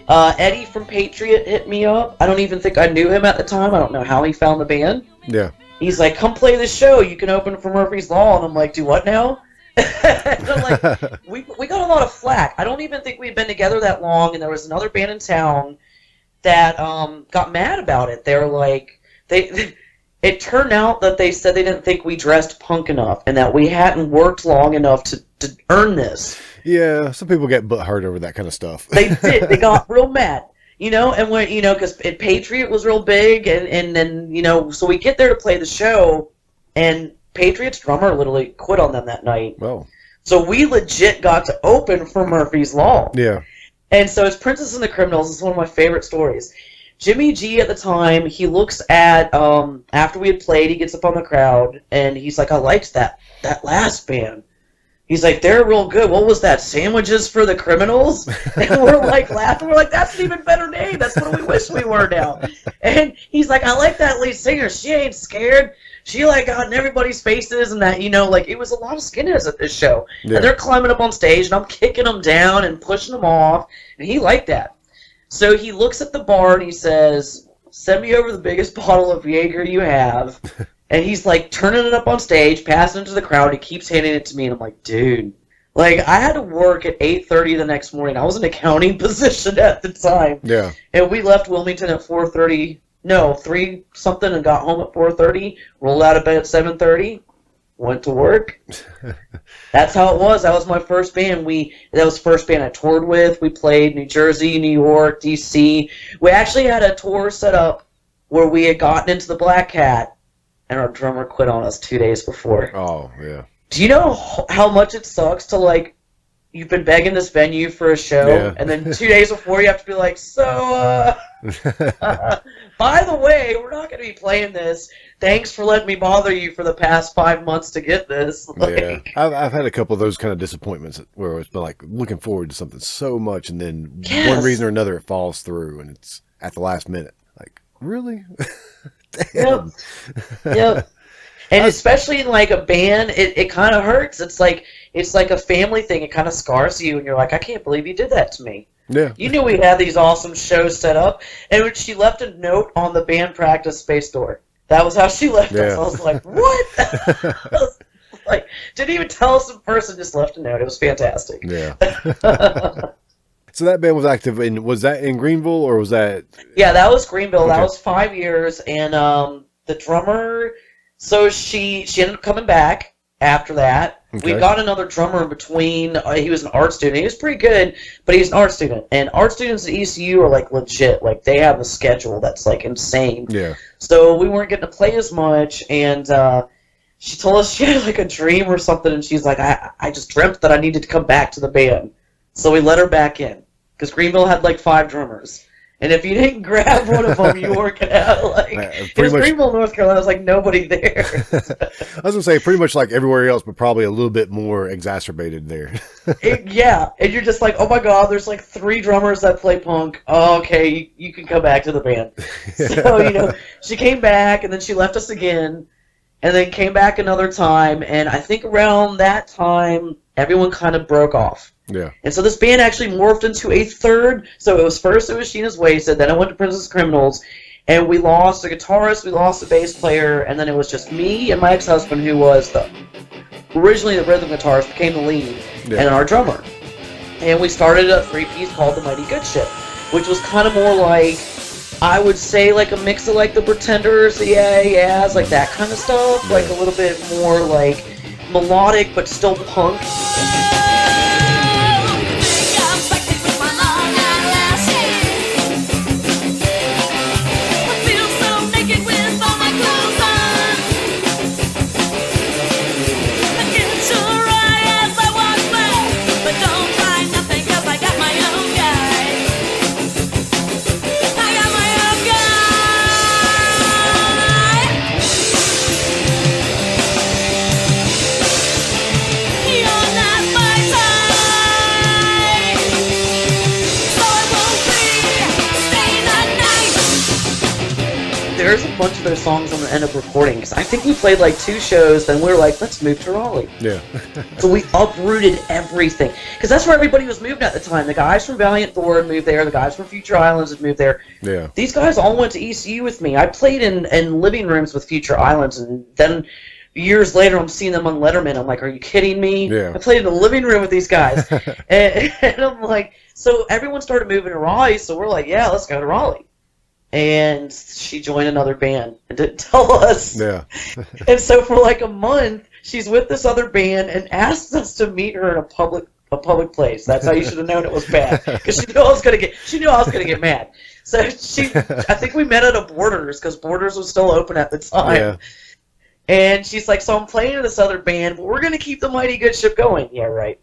Eddie from Patriot hit me up. I don't even think I knew him at the time. I don't know how he found the band. Yeah. He's like, come play this show. You can open for Murphy's Law. And I'm like, do what now? And I'm like, we got a lot of flack. I don't even think we'd been together that long, and there was another band in town that got mad about it. They were like, it turned out that they said they didn't think we dressed punk enough and that we hadn't worked long enough to earn this. Yeah, some people get butthurt over that kind of stuff. They did. They got real mad. And when, because Patriot was real big, and then, so we get there to play the show, and Patriot's drummer literally quit on them that night. Oh. So we legit got to open for Murphy's Law. Yeah. And so it's Princess and the Criminals. It's one of my favorite stories. Jimmy G at the time, he looks at, after we had played, he gets up on the crowd, and he's like, I liked that last band. He's like, they're real good. What was that, Sandwiches for the Criminals? And we're like laughing. We're like, that's an even better name. That's what we wish we were now. And he's like, I like that lead singer. She ain't scared. She got in everybody's faces and that, it was a lot of skinheads at this show. Yeah. And they're climbing up on stage, and I'm kicking them down and pushing them off. And he liked that. So he looks at the bar and he says, send me over the biggest bottle of Jaeger you have. And he's like turning it up on stage, passing it to the crowd. He keeps handing it to me, and I'm like, dude. I had to work at 8:30 the next morning. I was in an accounting position at the time. Yeah. And we left Wilmington at 4:30. No, 3 something, and got home at 4:30. Rolled out of bed at 7:30. Went to work. That's how it was. That was my first band. That was the first band I toured with. We played New Jersey, New York, D.C. We actually had a tour set up where we had gotten into the Black Cat, and our drummer quit on us 2 days before. Oh, yeah. Do you know how much it sucks to, you've been begging this venue for a show, and then 2 days before you have to be like, so, by the way, we're not going to be playing this. Thanks for letting me bother you for the past 5 months to get this. Yeah, I've had a couple of those kind of disappointments where it's been looking forward to something so much, and then one reason or another it falls through, and it's at the last minute. Really? Damn. Yep. And especially in a band, it kind of hurts. It's like a family thing. It kind of scars you, and you're like, I can't believe you did that to me. Yeah. You knew we had these awesome shows set up, and when she left a note on the band practice space door. That was how she left us. I was like, what? I was didn't even tell us in person, just left a note. It was fantastic. Yeah. So that band was active was that in Greenville, or was that? Yeah, that was Greenville. Okay. That was 5 years, and the drummer, so she ended up coming back after that. Okay. We got another drummer in between. He was an art student. He was pretty good, but he's an art student. And art students at ECU are legit. They have a schedule that's insane. Yeah. So we weren't getting to play as much, and she told us she had a dream or something, and she's like, I just dreamt that I needed to come back to the band. So we let her back in, because Greenville had 5 drummers. And if you didn't grab one of them, you weren't going to it was Greenville, North Carolina. There was nobody there. I was going to say, pretty much like everywhere else, but probably a little bit more exacerbated there. Yeah. And you're just oh my God, there's 3 drummers that play punk. Oh, okay, you can come back to the band. So, she came back, and then she left us again, and then came back another time. And I think around that time, everyone kind of broke off. Yeah. And so this band actually morphed into a third. So it was Sheena's Wasted, then I went to Princess Criminals, and we lost a guitarist, we lost a bass player, and then it was just me and my ex-husband, who was originally the rhythm guitarist, became the lead, and our drummer. And we started a 3-piece called The Mighty Good Ship, which was kind of more I would say a mix of The Pretenders, the Yeah Yeahs, that kind of stuff, a little bit more melodic but still punk. You're not my bunch of those songs on the end of recording, because I think we played like 2 shows, then we were like, let's move to Raleigh. Yeah. So we uprooted everything, because that's where everybody was moving at the time. The guys from Valiant Thor had moved there, the guys from Future Islands had moved there. Yeah. These guys all went to ECU with me. I played in living rooms with Future Islands, and then years later I'm seeing them on Letterman. I'm like, are you kidding me? Yeah. I played in the living room with these guys. and I'm like, so everyone started moving to Raleigh, so we're like, yeah, let's go to Raleigh. And she joined another band and didn't tell us. Yeah. And so for like a month, she's with this other band and asks us to meet her in a public place. That's how you should have known it was bad, because she knew I was gonna get mad. So I think we met at a Borders, because Borders was still open at the time. Yeah. And she's like, so I'm playing in this other band, but we're gonna keep the Mighty Good Ship going. Yeah, right.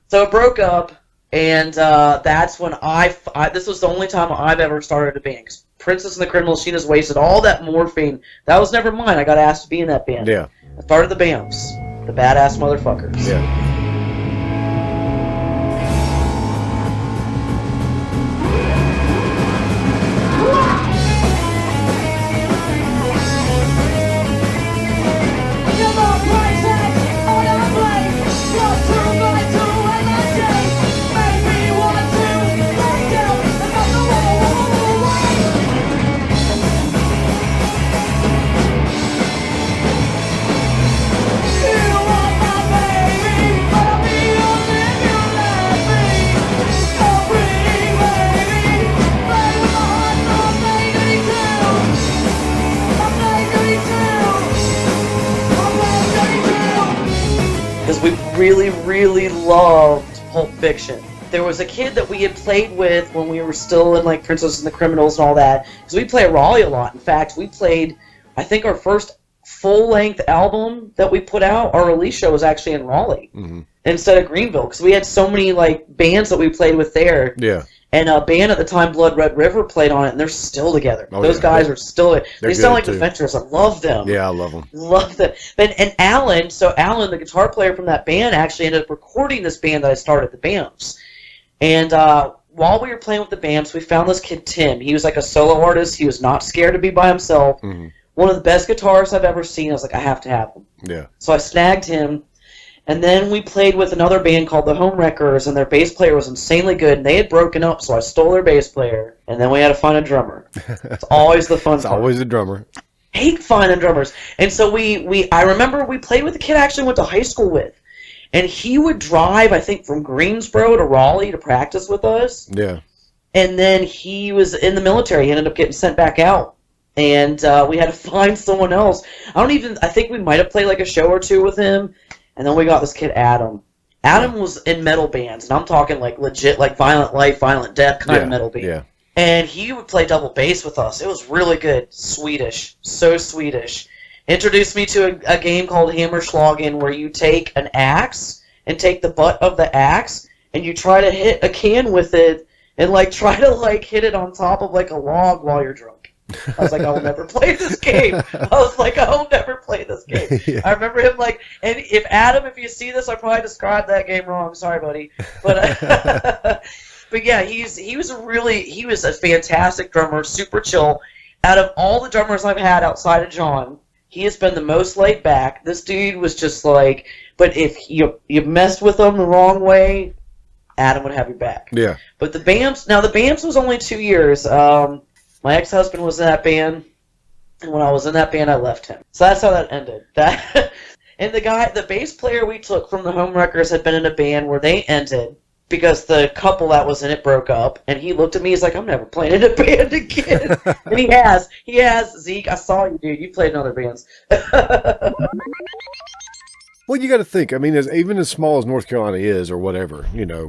So it broke up. And that's when this was the only time I've ever started a band. 'Cause Princess and the Criminals, she just wasted all that morphine. That was never mine. I got asked to be in that band. Yeah. I started the Bamfs, the badass motherfuckers. Yeah. We really, really loved Pulp Fiction. There was a kid that we had played with when we were still in like Princess and the Criminals and all that, because we play Raleigh a lot. In fact, we played, I think our first full-length album that we put out, our release show was actually in Raleigh instead of Greenville, because we had so many like bands that we played with there. Yeah. And a band at the time, Blood Red River, played on it, and they're still together. Those guys are still... They sound like Adventures. I love them. Yeah, I love them. Love them. And Alan, the guitar player from that band, actually ended up recording this band that I started, the Bamfs. And while we were playing with the Bamfs, we found this kid, Tim. He was like a solo artist. He was not scared to be by himself. Mm-hmm. One of the best guitarists I've ever seen. I was like, I have to have him. Yeah. So I snagged him. And then we played with another band called the Homewreckers, and their bass player was insanely good, and they had broken up, so I stole their bass player, and then we had to find a drummer. It's always the fun part. It's always the drummer. Hate finding drummers. And so I remember we played with a kid I actually went to high school with, and he would drive, I think, from Greensboro to Raleigh to practice with us. Yeah. And then he was in the military. He ended up getting sent back out. And we had to find someone else. I think we might have played like a show or two with him. And then we got this kid, Adam. Adam was in metal bands, and I'm talking like legit, like Violent Life, Violent Death kind of metal band. Yeah. And he would play double bass with us. It was really good. Swedish. So Swedish. Introduced me to a game called Hammerschlagen, where you take an axe and take the butt of the axe, and you try to hit a can with it, and like try to like hit it on top of like a log while you're drunk. I was like, I will never play this game. I was like, I will never play this game. Yeah. I remember him like, and if you see this, I probably described that game wrong. Sorry, buddy. But but yeah, he was a fantastic drummer, super chill. Out of all the drummers I've had outside of John, he has been the most laid back. This dude was just like, but if you messed with him the wrong way, Adam would have your back. Yeah. But the Bamfs was only 2 years. My ex-husband was in that band, and when I was in that band, I left him. So that's how that ended. And the bass player we took from the Homewreckers had been in a band where they ended because the couple that was in it broke up, and he looked at me, he's like, I'm never playing in a band again. And he has, Zeke, I saw you, dude. You played in other bands. Well, you got to think. I mean, even as small as North Carolina is, or whatever,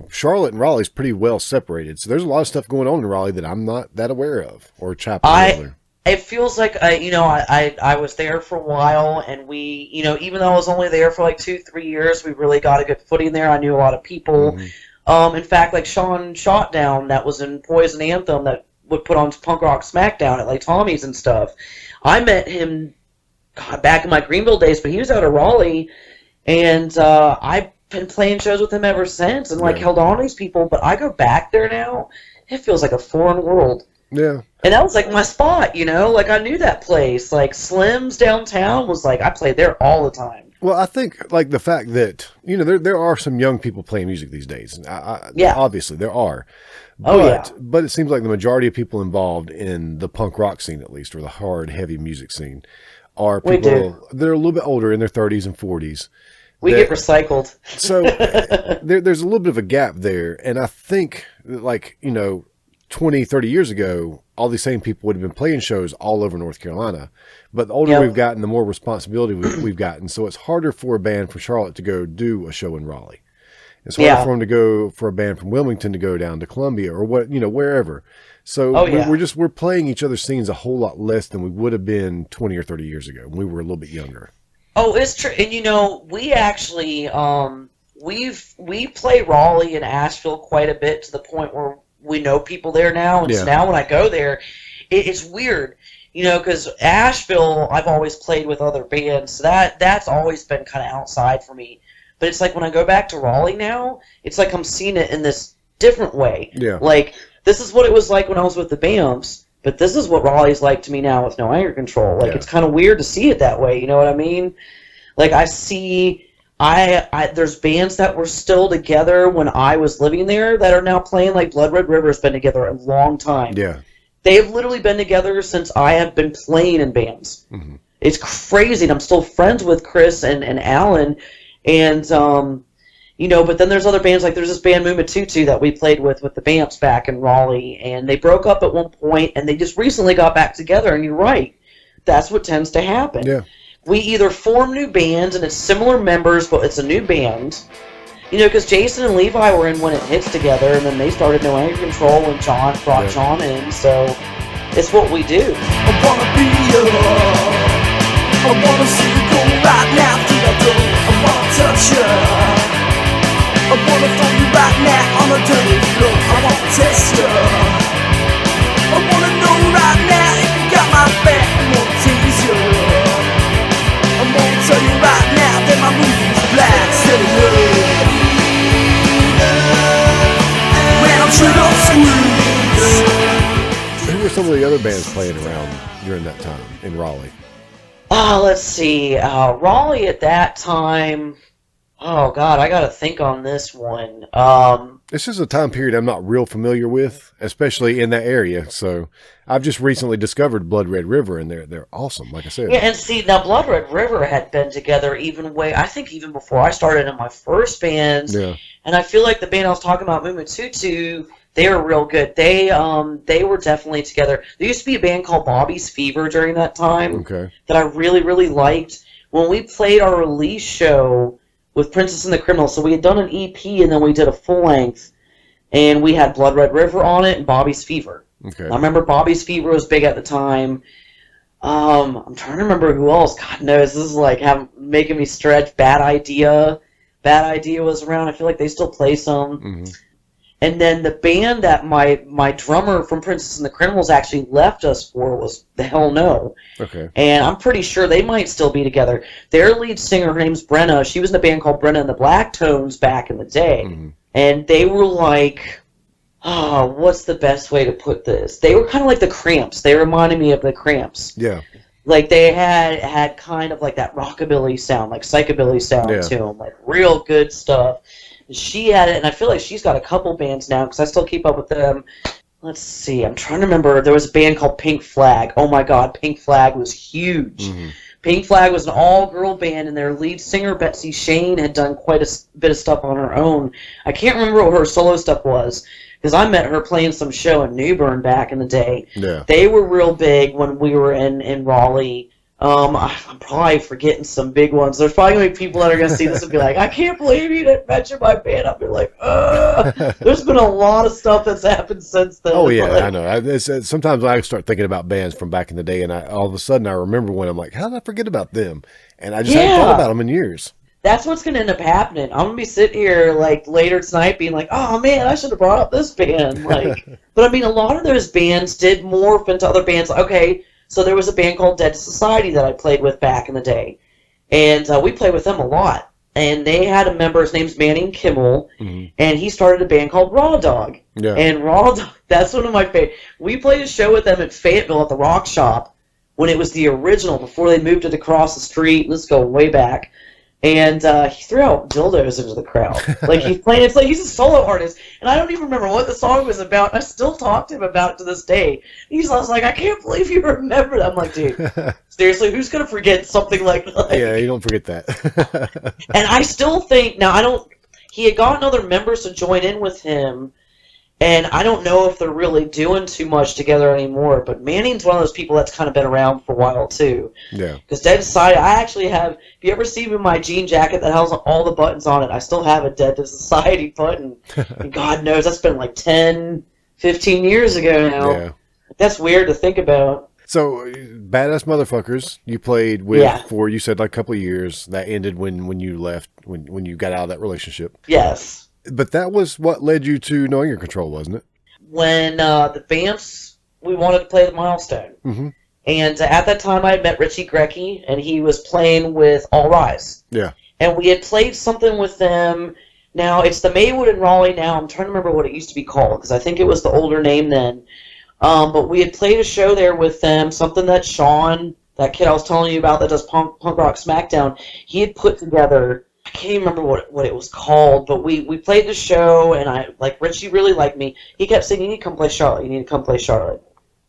Charlotte and Raleigh's pretty well separated. So there's a lot of stuff going on in Raleigh that I'm not that aware of, or Chapel Hill. It feels like I was there for a while, and we, even though I was only there for like 2-3 years, we really got a good footing there. I knew a lot of people. Mm-hmm. In fact, like Sean Shotdown, that was in Poison Anthem, that would put on Punk Rock Smackdown at like Tommy's and stuff. I met him back in my Greenville days, but he was out of Raleigh. And I've been playing shows with him ever since, and held on to these people. But I go back there now, it feels like a foreign world. Yeah. And that was like my spot, you know? Like I knew that place. Like Slim's downtown was like, I played there all the time. Well, I think like the fact that, you know, there are some young people playing music these days. Yeah. Obviously there are. But it seems like the majority of people involved in the punk rock scene, at least, or the hard, heavy music scene, are people that are a little bit older, in their 30s and 40s. We get recycled. So there's a little bit of a gap there. And I think, like, you know, 20, 30 years ago, all these same people would have been playing shows all over North Carolina. But the older we've gotten, the more responsibility we've gotten. So it's harder for a band from Charlotte to go do a show in Raleigh. It's harder for them to go, for a band from Wilmington to go down to Columbia or what, you know, wherever. So we're playing each other's scenes a whole lot less than we would have been 20 or 30 years ago when we were a little bit younger. Oh, it's true. And you know, we actually we play Raleigh and Asheville quite a bit, to the point where we know people there now. And so now when I go there, it's weird, you know, because Asheville, I've always played with other bands, so that's always been kind of outside for me. But it's like when I go back to Raleigh now, it's like I'm seeing it in this different way. Yeah. Like, this is what it was like when I was with the Bamfs, but this is what Raleigh's like to me now with No Anger Control. Like, it's kind of weird to see it that way, you know what I mean? Like, I see, there's bands that were still together when I was living there that are now playing, like Blood Red River's been together a long time. Yeah. They've literally been together since I have been playing in bands. Mm-hmm. It's crazy, and I'm still friends with Chris and Alan. And, you know, but then there's other bands, like there's this band Mumu Tutu that we played with the Bamfs back in Raleigh, and they broke up at one point, and they just recently got back together, and you're right. That's what tends to happen. Yeah. We either form new bands, and it's similar members, but it's a new band. You know, because Jason and Levi were in When It Hits together, and then they started No Anger Control when John brought John in, so it's what we do. I wanna be I wanna see you go right now through the door. I wanna touch you. I wanna throw you right now on the dirty floor. I wanna test you. I wanna know right now if you got my back. I wanna tease you. I wanna tell you right now that my movie's black. Still love. When I'm true on screws. Who were some of the other bands playing around during that time in Raleigh? Let's see. Raleigh at that time. Oh God, I got to think on this one. This is a time period I'm not real familiar with, especially in that area. So I've just recently discovered Blood Red River, and they're awesome. Like I said. Yeah, and see now, Blood Red River had been together I think even before I started in my first bands. Yeah. And I feel like the band I was talking about, Mumu Tutu, they were real good. They were definitely together. There used to be a band called Bobby's Fever during that time that I really, really liked. When we played our release show with Princess and the Criminal, so we had done an EP and then we did a full length, and we had Blood Red River on it and Bobby's Fever. Okay. I remember Bobby's Fever was big at the time. I'm trying to remember who else. God knows, this is like making me stretch. Bad Idea was around. I feel like they still play some. Mm-hmm. And then the band that my drummer from Princess and the Criminals actually left us for was The Hell No. Okay. And I'm pretty sure they might still be together. Their lead singer, her name's Brenna. She was in a band called Brenna and the Black Tones back in the day. Mm-hmm. And they were like, what's the best way to put this? They were kind of like the Cramps. They reminded me of the Cramps. Yeah. Like they had kind of like that rockabilly sound, like psychobilly sound to them, like real good stuff. She had it, and I feel like she's got a couple bands now, because I still keep up with them. Let's see, I'm trying to remember. There was a band called Pink Flag. Oh my God, Pink Flag was huge. Mm-hmm. Pink Flag was an all-girl band, and their lead singer, Betsy Shane, had done quite a bit of stuff on her own. I can't remember what her solo stuff was, because I met her playing some show in New Bern back in the day. Yeah. They were real big when we were in Raleigh. I'm probably forgetting some big ones. There's probably going to be people that are going to see this and be like, I can't believe you didn't mention my band. I'll be like, there's been a lot of stuff that's happened since then. Oh, yeah, like, I know. Sometimes I start thinking about bands from back in the day, and all of a sudden I remember when I'm like, how did I forget about them? And I just haven't thought about them in years. That's what's going to end up happening. I'm going to be sitting here like later tonight being like, oh, man, I should have brought up this band. Like, but, I mean, a lot of those bands did morph into other bands. Okay. So there was a band called Dead Society that I played with back in the day. And we played with them a lot. and they had a member, his name's Manning Kimmel, and he started a band called Raw Dog. Yeah. And Raw Dog, that's one of my favorite. We played a show with them at Fayetteville at the Rock Shop when it was the original, before they moved it across the street. Let's go way back. And he threw out dildos into the crowd. Like, he's playing, it's like he's a solo artist. And I don't even remember what the song was about. I still talk to him about it to this day. I was like, I can't believe you remember that. I'm like, dude, seriously, who's going to forget something like that? Yeah, you don't forget that. And I still think, now, he had gotten other members to join in with him. And I don't know if they're really doing too much together anymore, but Manning's one of those people that's kind of been around for a while, too. Yeah. Because Dead Society, I actually have, if you ever see me in my jean jacket that has all the buttons on it, I still have a Dead to Society button. And God knows, that's been like 10, 15 years ago now. Yeah. That's weird to think about. So, Badass Motherfuckers, you played with for, you said, like a couple of years. That ended when you left, when you got out of that relationship. Yes. But that was what led you to Knowing Your Control, wasn't it? When the Bamfs, we wanted to play the Milestone. Mm-hmm. And at that time, I had met Richie Grecki, and he was playing with All Rise. Yeah. And we had played something with them. Now, it's the Maywood in Raleigh now. I'm trying to remember what it used to be called, because I think it was the older name then. But we had played a show there with them, something that Sean, that kid I was telling you about that does Punk Rock Smackdown, he had put together. I can't even remember what it was called, but we played the show, and Richie really liked me. He kept saying, you need to come play Charlotte, you need to come play Charlotte.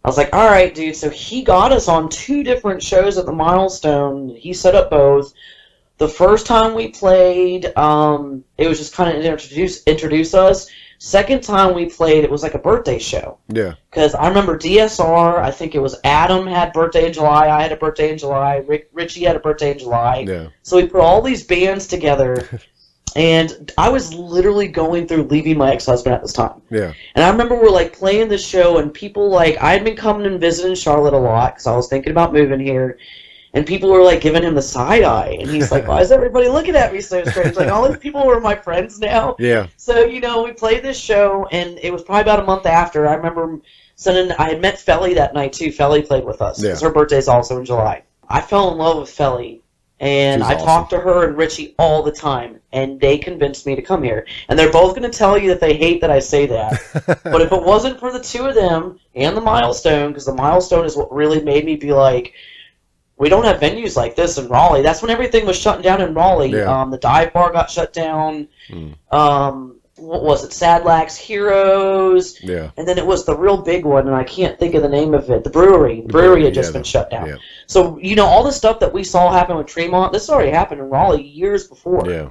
I was like, all right, dude. So he got us on 2 different shows at the Milestone. He set up both. The first time we played, it was just kind of introduce us. Second time we played, it was like a birthday show. Yeah. Because I remember DSR, I think it was Adam had birthday in July, I had a birthday in July, Richie had a birthday in July. Yeah. So we put all these bands together, and I was literally going through leaving my ex-husband at this time. Yeah. And I remember we're like playing this show, and people I had been coming and visiting Charlotte a lot, because I was thinking about moving here. And people were, like, giving him the side eye. And he's like, why is everybody looking at me so strange? Like, all these people were my friends now. Yeah. So, we played this show, and it was probably about a month after. I remember I had met Felly that night, too. Felly played with us. Because her birthday's also in July. I fell in love with Felly. And I talked to her and Richie all the time. And they convinced me to come here. And they're both going to tell you that they hate that I say that. But if it wasn't for the 2 of them and the Milestone, because the Milestone is what really made me be like, we don't have venues like this in Raleigh. That's when everything was shutting down in Raleigh. Yeah. The dive bar got shut down. What was it? Sadlax Heroes. Yeah. And then it was the real big one, and I can't think of the name of it. The brewery. The brewery had just been shut down. Yeah. So, all the stuff that we saw happen with Tremont, this already happened in Raleigh years before. Yeah.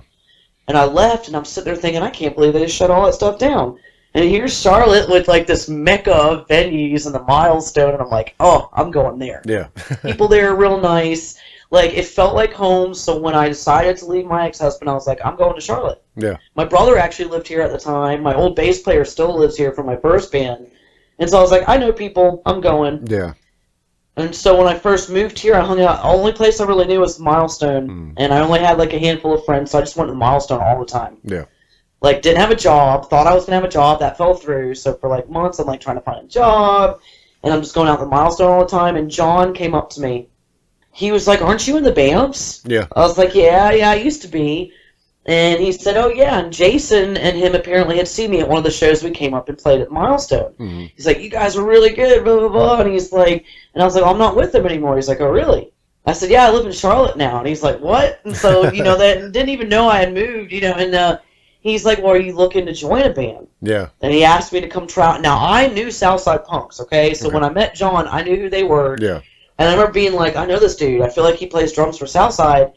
And I left, and I'm sitting there thinking, I can't believe they just shut all that stuff down. And here's Charlotte with, like, this mecca of venues and the Milestone, and I'm like, oh, I'm going there. Yeah. People there are real nice. Like, it felt like home, so when I decided to leave my ex-husband, I was like, I'm going to Charlotte. Yeah. My brother actually lived here at the time. My old bass player still lives here from my first band. And so I was like, I know people. I'm going. Yeah. And so when I first moved here, I hung out. The only place I really knew was Milestone, and I only had, like, a handful of friends, so I just went to Milestone all the time. Yeah. Like, didn't have a job, thought I was going to have a job, that fell through, so for, like, months I'm, like, trying to find a job, and I'm just going out to Milestone all the time, and John came up to me. He was like, aren't you in the Bamfs? Yeah. I was like, yeah, I used to be. And he said, oh, yeah, and Jason and him apparently had seen me at one of the shows we came up and played at Milestone. Mm-hmm. He's like, you guys were really good, blah, blah, blah, and he's like, and I was like, well, I'm not with them anymore. He's like, oh, really? I said, yeah, I live in Charlotte now, and he's like, what? And so, that didn't even know I had moved, and, he's like, well, are you looking to join a band? Yeah. And he asked me to come try out. Now, I knew Southside Punks, okay? So when I met John, I knew who they were. Yeah. And I remember being like, I know this dude. I feel like he plays drums for Southside.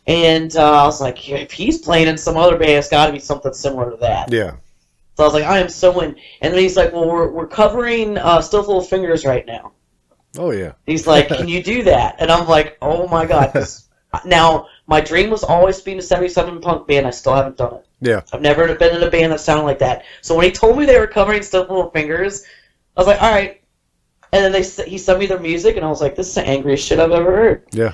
And I was like, if he's playing in some other band, it's got to be something similar to that. Yeah. So I was like, I am so in. And then he's like, well, we're covering Still Full of Fingers right now. Oh, yeah. He's like, can you do that? And I'm like, oh, my God. Now, my dream was always to be in a 77 punk band. I still haven't done it. Yeah. I've never been in a band that sounded like that. So when he told me they were covering Still Full of Fingers, I was like, all right. And then he sent me their music, and I was like, this is the angriest shit I've ever heard. Yeah.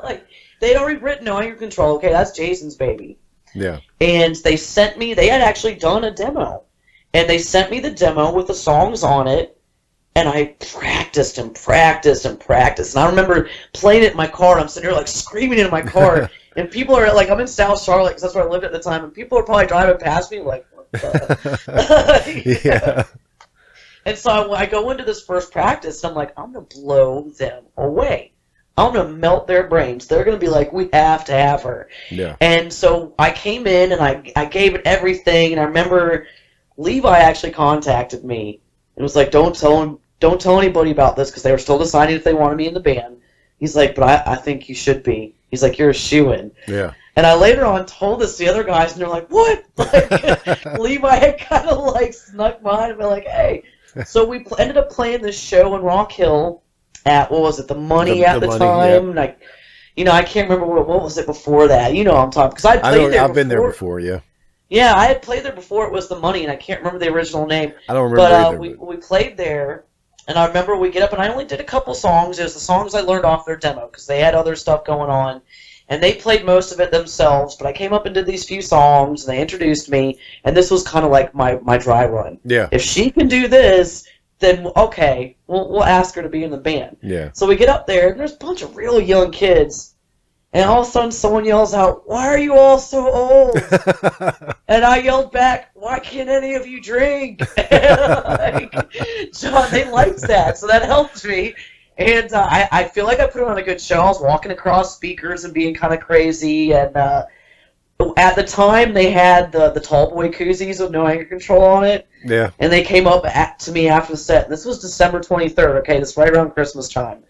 Like, they'd already written Knowing Your Control. Okay, that's Jason's baby. Yeah. And they had actually done a demo. And they sent me the demo with the songs on it, and I practiced and practiced and practiced. And I remember playing it in my car, and I'm sitting there, like, screaming in my car. And people are like, I'm in South Charlotte because that's where I lived at the time, and people are probably driving past me like, what the? Yeah. And so I go into this first practice, and I'm like, I'm going to blow them away. I'm going to melt their brains. They're going to be like, we have to have her. Yeah. And so I came in, and I gave it everything, and I remember Levi actually contacted me. It was like, don't tell anybody about this, because they were still deciding if they wanted me in the band. He's like, but I think you should be. He's like, you're a shoo-in. Yeah. And I later on told this to the other guys, and they're like, what? Like, Levi had kind of like snuck behind and been like, hey. So we ended up playing this show in Rock Hill at, what was it, the Money at the Money, time? Yeah. Like, I can't remember what was it before that. You know what I'm talking, because I've been there before, yeah. Yeah, I had played there before it was the Money, and I can't remember the original name. I don't remember either. We played there, and I remember we get up, and I only did a couple songs. It was the songs I learned off their demo, because they had other stuff going on. And they played most of it themselves, but I came up and did these few songs, and they introduced me, and this was kind of like my dry run. Yeah. If she can do this, then okay, we'll ask her to be in the band. Yeah. So we get up there, and there's a bunch of real young kids, and all of a sudden someone yells out, "Why are you all so old?" And I yelled back, "Why can't any of you drink?" Like, John, they liked that, so that helped me. And I feel like I put on a good show. I was walking across speakers and being kind of crazy. And at the time, they had the tall boy koozies with no anger control on it. Yeah. And they came up to me after the set. And this was December 23rd, okay? This is right around Christmas time.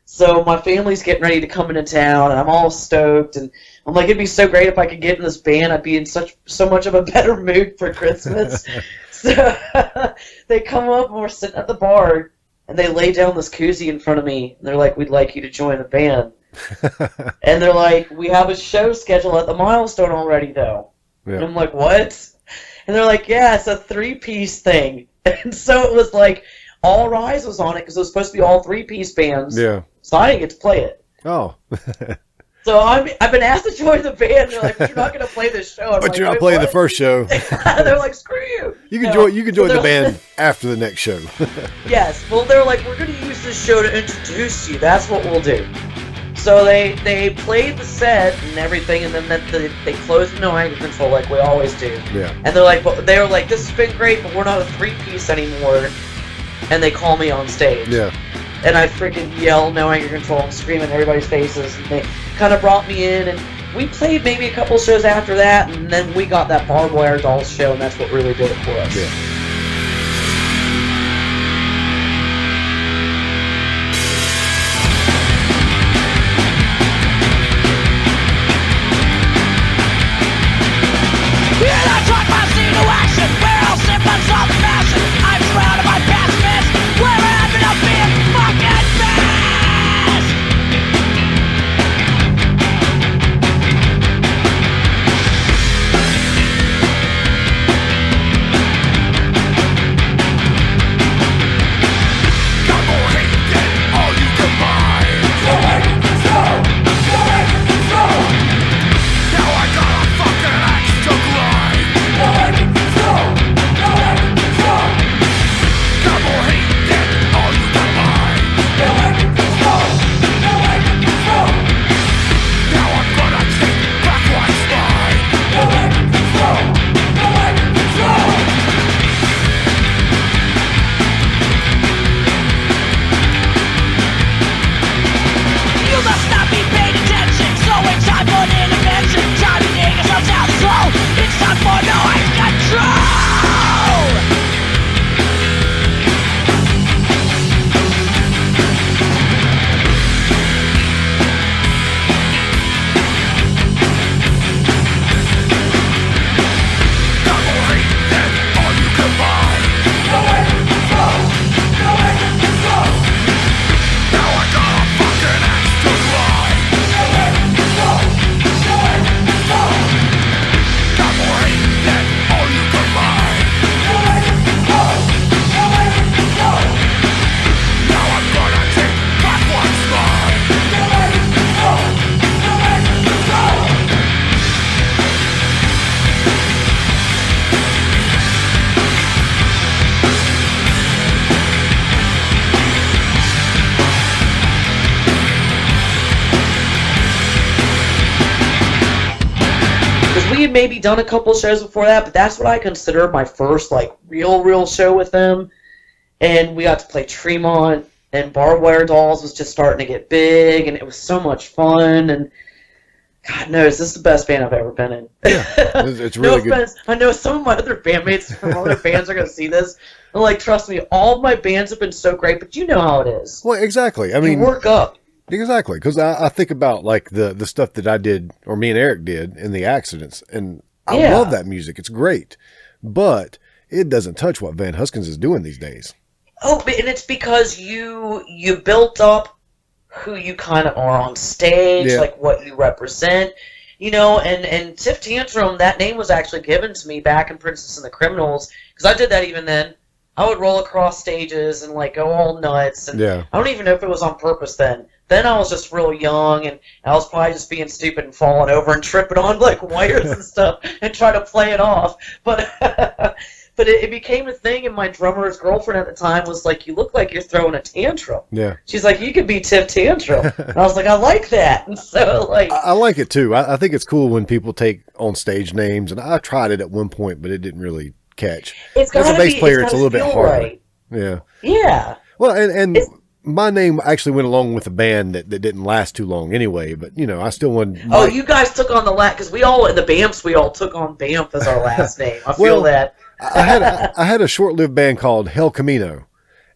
So my family's getting ready to come into town, and I'm all stoked. And I'm like, it'd be so great if I could get in this band. I'd be in so much of a better mood for Christmas. So they come up, and we're sitting at the bar. And they lay down this koozie in front of me. And they're like, we'd like you to join the band. And they're like, we have a show scheduled at the Milestone already, though. Yeah. And I'm like, what? And they're like, yeah, it's a 3-piece thing. And so it was like, All Rise was on it because it was supposed to be all 3-piece bands. Yeah. So I didn't get to play it. Oh. So I've been asked to join the band. They're like, but you're not going to play this show. I'm but like, you're not playing the first show. They're like, screw you. You can join the band after the next show. Yes. Well, they're like, we're going to use this show to introduce you. That's what we'll do. So they played the set and everything, and then they closed with no anger control like we always do. Yeah. And they were like, this has been great, but we're not a 3-piece anymore. And they call me on stage. Yeah. And I freaking yell no anger control and scream in everybody's faces. And they kind of brought me in, and we played maybe a couple shows after that, and then we got that Barbed Wire Dolls show, and that's what really did it for us. Yeah. we had maybe done a couple shows before that, but that's what I consider my first, like, real show with them. And we got to play Tremont, and Barbed Wire Dolls was just starting to get big, and it was so much fun, and God knows, this is the best band I've ever been in. Yeah, it's really good. Offense, I know some of my other bandmates from other bands are going to see this, and, like, trust me, all of my bands have been so great, but you know how it is. Well, exactly. I mean, you work up. Exactly, because I think about, like, the stuff that I did, or me and Eric did, in the accidents, and I love that music. It's great, but it doesn't touch what Van Huskins is doing these days. Oh, and it's because you built up who you kind of are on stage, like what you represent, you know, and Tiff Tantrum, that name was actually given to me back in Princess and the Criminals, because I did that even then. I would roll across stages and, like, go all nuts, and I don't even know if it was on purpose then. Then I was just real young, and I was probably just being stupid and falling over and tripping on, like, wires and stuff and trying to play it off. But but it became a thing, and my drummer's girlfriend at the time was like, you look like you're throwing a tantrum. Yeah. She's like, you could be Tiff Tantrum. And I was like, I like that. And so, like... I like it, too. I think it's cool when people take on stage names, and I tried it at one point, but it didn't really catch. As a bass player, it's a little bit harder. Right. Yeah. Yeah. Well, and my name actually went along with a band that didn't last too long anyway, but, you know, I still wanted... Oh, you guys took on the last... Because we all, in the Bamfs, we all took on Bamf as our last name. I feel that. I had a short-lived band called Hell Camino,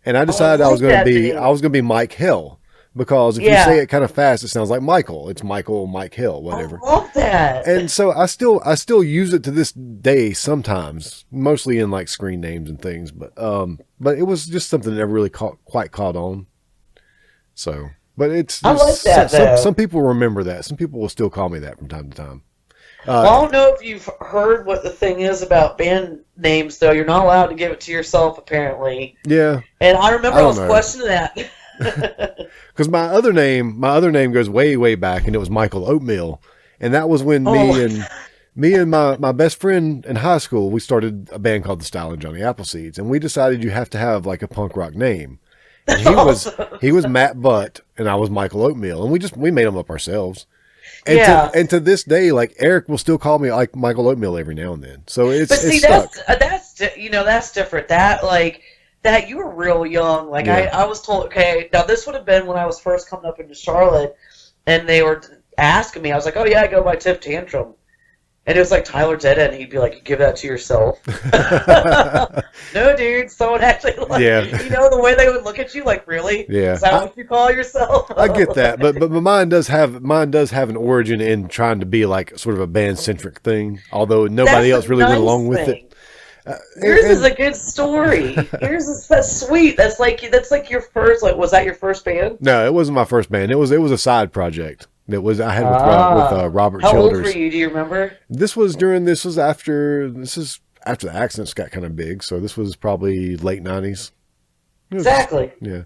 and I decided I was going to be Mike Hell. Because if you say it kind of fast, it sounds like Michael. It's Michael, Mike Hill, whatever. I love that. And so I still use it to this day sometimes, mostly in, like, screen names and things. But it was just something that never really quite caught on. So, but it's I like that. Some people remember that. Some people will still call me that from time to time. Well, I don't know if you've heard what the thing is about band names, though. You're not allowed to give it to yourself, apparently. Yeah. And I remember I was questioning that. Because my other name goes way back, and it was Michael Oatmeal, and that was when me and my best friend in high school, we started a band called the Style and Johnny Appleseeds, and we decided you have to have, like, a punk rock name. And he was Matt Butt, and I was Michael Oatmeal, and we made them up ourselves. And to this day, like, Eric will still call me, like, Michael Oatmeal every now and then. So it's stuck. That's different. That you were real young. Like, I was told, okay, now this would have been when I was first coming up into Charlotte, and they were asking me. I was like, oh yeah, I go by Tiff Tantrum. And it was like Tyler Dead, and he'd be like, you give that to yourself. No, dude, someone actually, like, you know, the way they would look at you, like, really? Yeah. Is that what you call yourself? I get that, but mine does have an origin in trying to be, like, sort of a band-centric thing, although nobody else really went along with it. Yours is a good story. That's sweet. That's like your first. Like, was that your first band? No, it wasn't my first band. It was a side project. I had with Robert How Childers. How old were you? Do you remember? This was after the accidents got kind of big. So this was probably late 90s. Exactly. Yeah.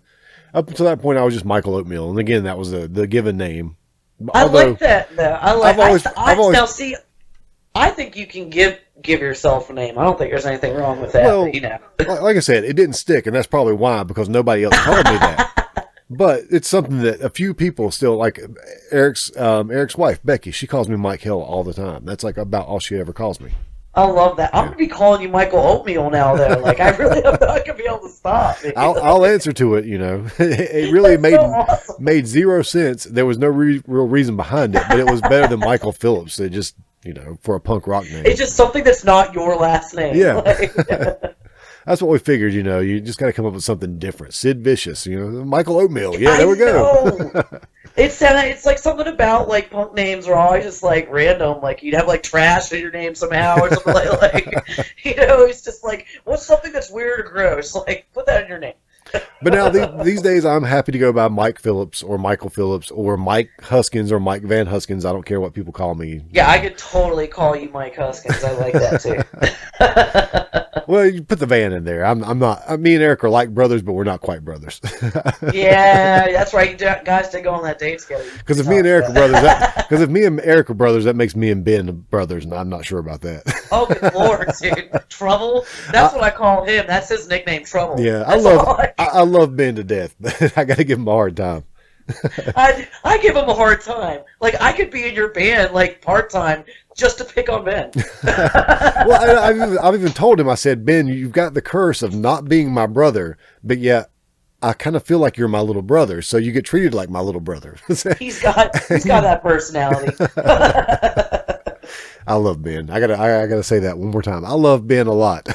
Up until that point, I was just Michael Oatmeal, and again, that was the given name. I like that though. I think you can give yourself a name. I don't think there's anything wrong with that. Well, you know. Like I said, it didn't stick, and that's probably why, because nobody else called me that. But it's something that a few people still like. Eric's wife, Becky, she calls me Mike Hill all the time. That's like about all she ever calls me. I love that. I'm gonna be calling you Michael Oatmeal now, though. Like, I really don't know I could be able to stop. I'll answer to it. You know, it really made zero sense. There was no real reason behind it, but it was better than Michael Phillips. It just, you know, for a punk rock name. It's just something that's not your last name. Yeah. That's what we figured, you know. You just got to come up with something different. Sid Vicious, you know, Michael Oatmeal. Yeah, there we go. It's like something about, like, punk names are always just, like, random. Like, you'd have, like, trash in your name somehow or something like you know, it's just like, what's something that's weird or gross? Like, put that in your name. But now these days, I'm happy to go by Mike Phillips or Michael Phillips or Mike Huskins or Mike Van Huskins. I don't care what people call me. Yeah, I could totally call you Mike Huskins. I like that too. Well, you put the Van in there. I'm not. Me and Eric are like brothers, but we're not quite brothers. Yeah, that's right. You guys did go on that date together. Because if me and Eric are brothers, that makes me and Ben brothers, and I'm not sure about that. Oh, good Lord, dude. Trouble? That's what I call him. That's his nickname, Trouble. Yeah, I love Ben to death, but I got to give him a hard time. I give him a hard time. Like, I could be in your band, like, part-time, just to pick on Ben. Well, I've even told him, I said, Ben, you've got the curse of not being my brother, but yet I kind of feel like you're my little brother, so you get treated like my little brother. He's got that personality. I love Ben. I gotta say that one more time. I love Ben a lot.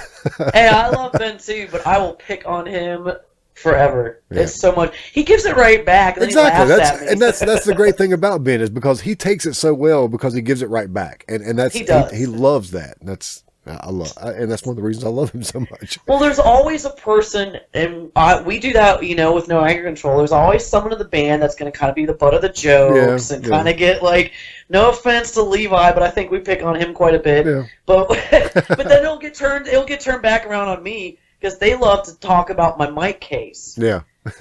Hey, I love Ben too, but I will pick on him forever. Yeah. It's so much. He gives it right back. And Exactly. Then he laughs at me. And that's the great thing about Ben, is because he takes it so well because he gives it right back, and that's he does. He loves that. That's and that's one of the reasons I love him so much. Well, there's always a person, and we do that, with No Anger Control. There's always someone in the band that's going to kind of be the butt of the jokes and kind of get, like, no offense to Levi, but I think we pick on him quite a bit. Yeah. But then it'll get turned back around on me because they love to talk about my mic case. Yeah.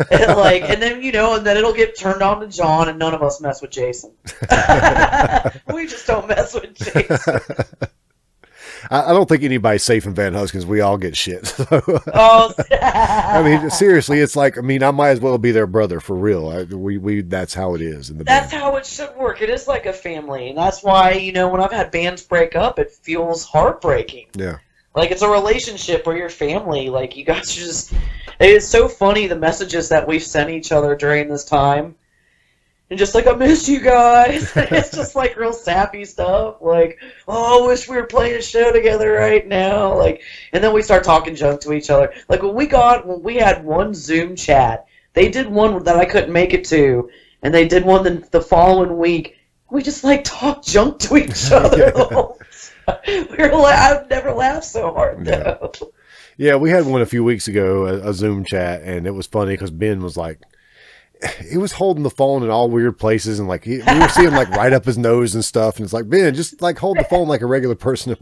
and then it'll get turned on to John, and none of us mess with Jason. We just don't mess with Jason. I don't think anybody's safe in Van Huskins. We all get shit. So. Oh, I mean, seriously, it's like, I might as well be their brother for real. We that's how it is in the band. That's how it should work. It is like a family, and that's why when I've had bands break up, it feels heartbreaking. Yeah. Like, it's a relationship where you're family. Like, you guys are just. It is so funny, the messages that we've sent each other during this time. And just like, I miss you guys. It's just like real sappy stuff. Like, oh, I wish we were playing a show together right now. Like, and then we start talking junk to each other. Like, when we had one Zoom chat, they did one that I couldn't make it to, and they did one the following week. We just like talked junk to each other. I've never laughed so hard though. Yeah, we had one a few weeks ago, a Zoom chat, and it was funny because Ben was like, he was holding the phone in all weird places, and like we were seeing like right up his nose and stuff, and it's like, Ben, just like hold the phone like a regular person.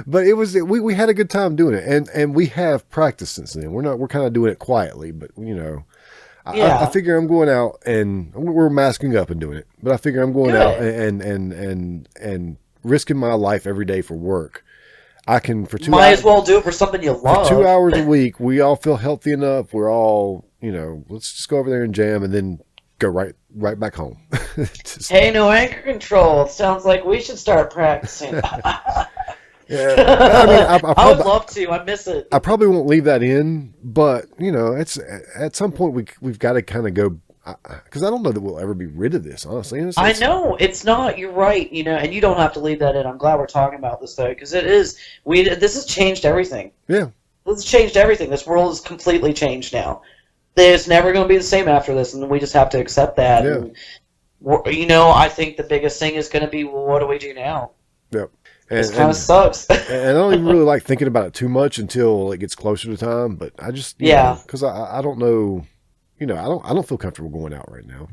But it was we had a good time doing it, and we have practiced since then. We're kind of doing it quietly, but I figure I'm going out, and we're masking up and doing it, but I figure I'm going out and risking my life every day for work. I can for 2 hours. Might as well do it for something you love. For 2 hours a week, we all feel healthy enough. We're all, let's just go over there and jam, and then go right back home. Hey, No Anger Control. It sounds like we should start practicing. Yeah, I would love to. I miss it. I probably won't leave that in, but it's at some point we've got to kind of go, because I don't know that we'll ever be rid of this. Honestly, I know it's not. You're right. And you don't have to leave that in. I'm glad we're talking about this though, because it is. This has changed everything. Yeah, this has changed everything. This world is completely changed now. It's never going to be the same after this, and we just have to accept that. Yeah. And, I think the biggest thing is going to be, well, what do we do now? Yep. It kind of sucks. And I don't even really like thinking about it too much until it gets closer to time. But I just because I don't know, I don't feel comfortable going out right now.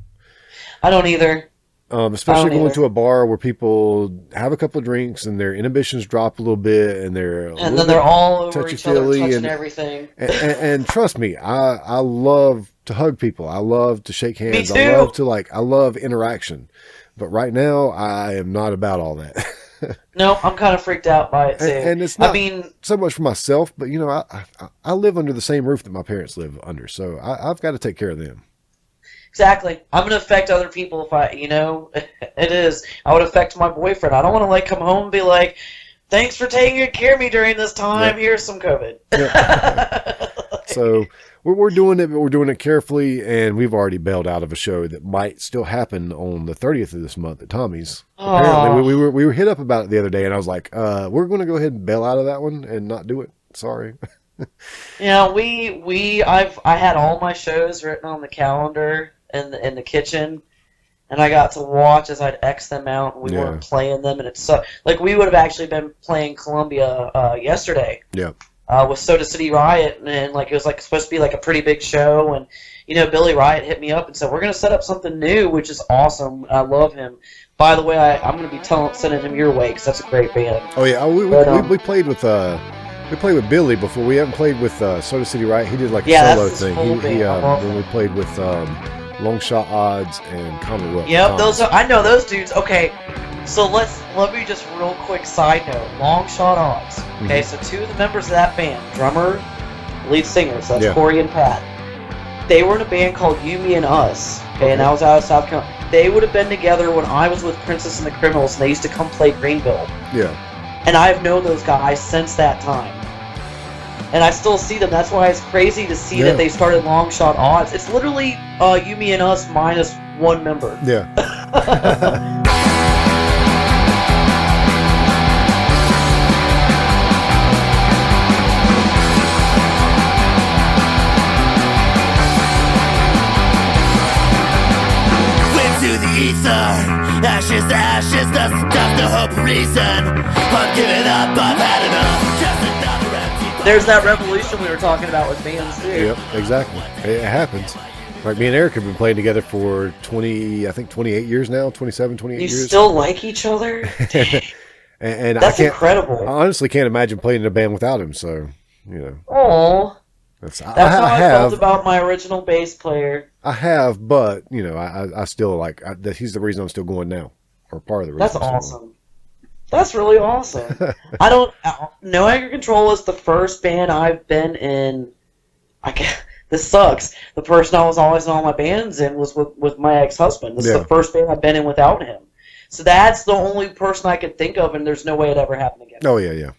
I don't either. Especially going to a bar where people have a couple of drinks and their inhibitions drop a little bit, and then they're all over each other, touching everything. And trust me, I love to hug people. I love to shake hands. Me too. I love interaction. But right now, I am not about all that. No, I'm kind of freaked out by it too. And it's not so much for myself, but I live under the same roof that my parents live under, so I've got to take care of them. Exactly. I'm gonna affect other people if it is. I would affect my boyfriend. I don't want to come home and be like, "Thanks for taking good care of me during this time. Yep. Here's some COVID." Yep. So we're doing it, but we're doing it carefully, and we've already bailed out of a show that might still happen on the 30th of this month at Tommy's. Aww. Apparently, we were hit up about it the other day, and I was like, "We're going to go ahead and bail out of that one and not do it. Sorry." I had all my shows written on the calendar in the kitchen, and I got to watch as I'd X them out. And we weren't playing them, and it's like we would have actually been playing Columbia yesterday. Yeah. With Soda City Riot, and it was supposed to be a pretty big show, and Billy Riot hit me up and said, we're going to set up something new, which is awesome. I love him. By the way, I'm going to be sending him your way, because that's a great band. Oh yeah, we played with Billy before. We haven't played with Soda City Riot. He did a solo thing. When we played with Long Shot Odds and Commonwealth. Yep, I know those dudes. Okay, so let me just real quick side note. Long Shot Odds. Okay, so two of the members of that band, drummer, lead singer, so that's Corey and Pat. They were in a band called You, Me, and Us. Okay, okay, and I was out of South Carolina. They would have been together when I was with Princess and the Criminals, and they used to come play Greenville. Yeah. And I've known those guys since that time. And I still see them. That's why it's crazy to see that they started long shot odds. It's literally you, me, and us minus one member. Yeah. To the ether, ashes to ashes, there's no hope or reason. I'm giving up, I've had enough. Just another empty. There's that revolution we were talking about with bands too. Yep, exactly. It happens. Like me and Eric have been playing together for 28 years now, 27, 28 years. You still like each other? and that's incredible. I honestly can't imagine playing in a band without him, so, you know. Aww. That's how I felt about my original bass player. I have, but, you know, I still like, he's the reason I'm still going now, or part of the reason. That's awesome. That's really awesome. No Anger Control is the first band I've been in. This sucks. The person I was always in all my bands in was with my ex-husband. This is the first band I've been in without him. So that's the only person I could think of, and there's no way it ever happened again. Oh, yeah.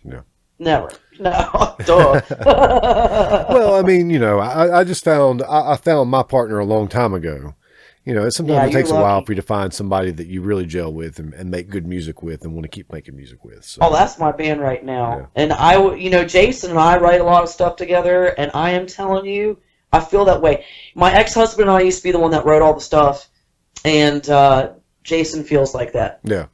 Never. No. Duh. Well, I mean, you know, I just found my partner a long time ago. You know, sometimes it takes a while for you to find somebody that you really gel with and make good music with and want to keep making music with. So. Oh, that's my band right now. Yeah. And Jason and I write a lot of stuff together, and I am telling you, I feel that way. My ex-husband and I used to be the one that wrote all the stuff, and Jason feels like that. Yeah.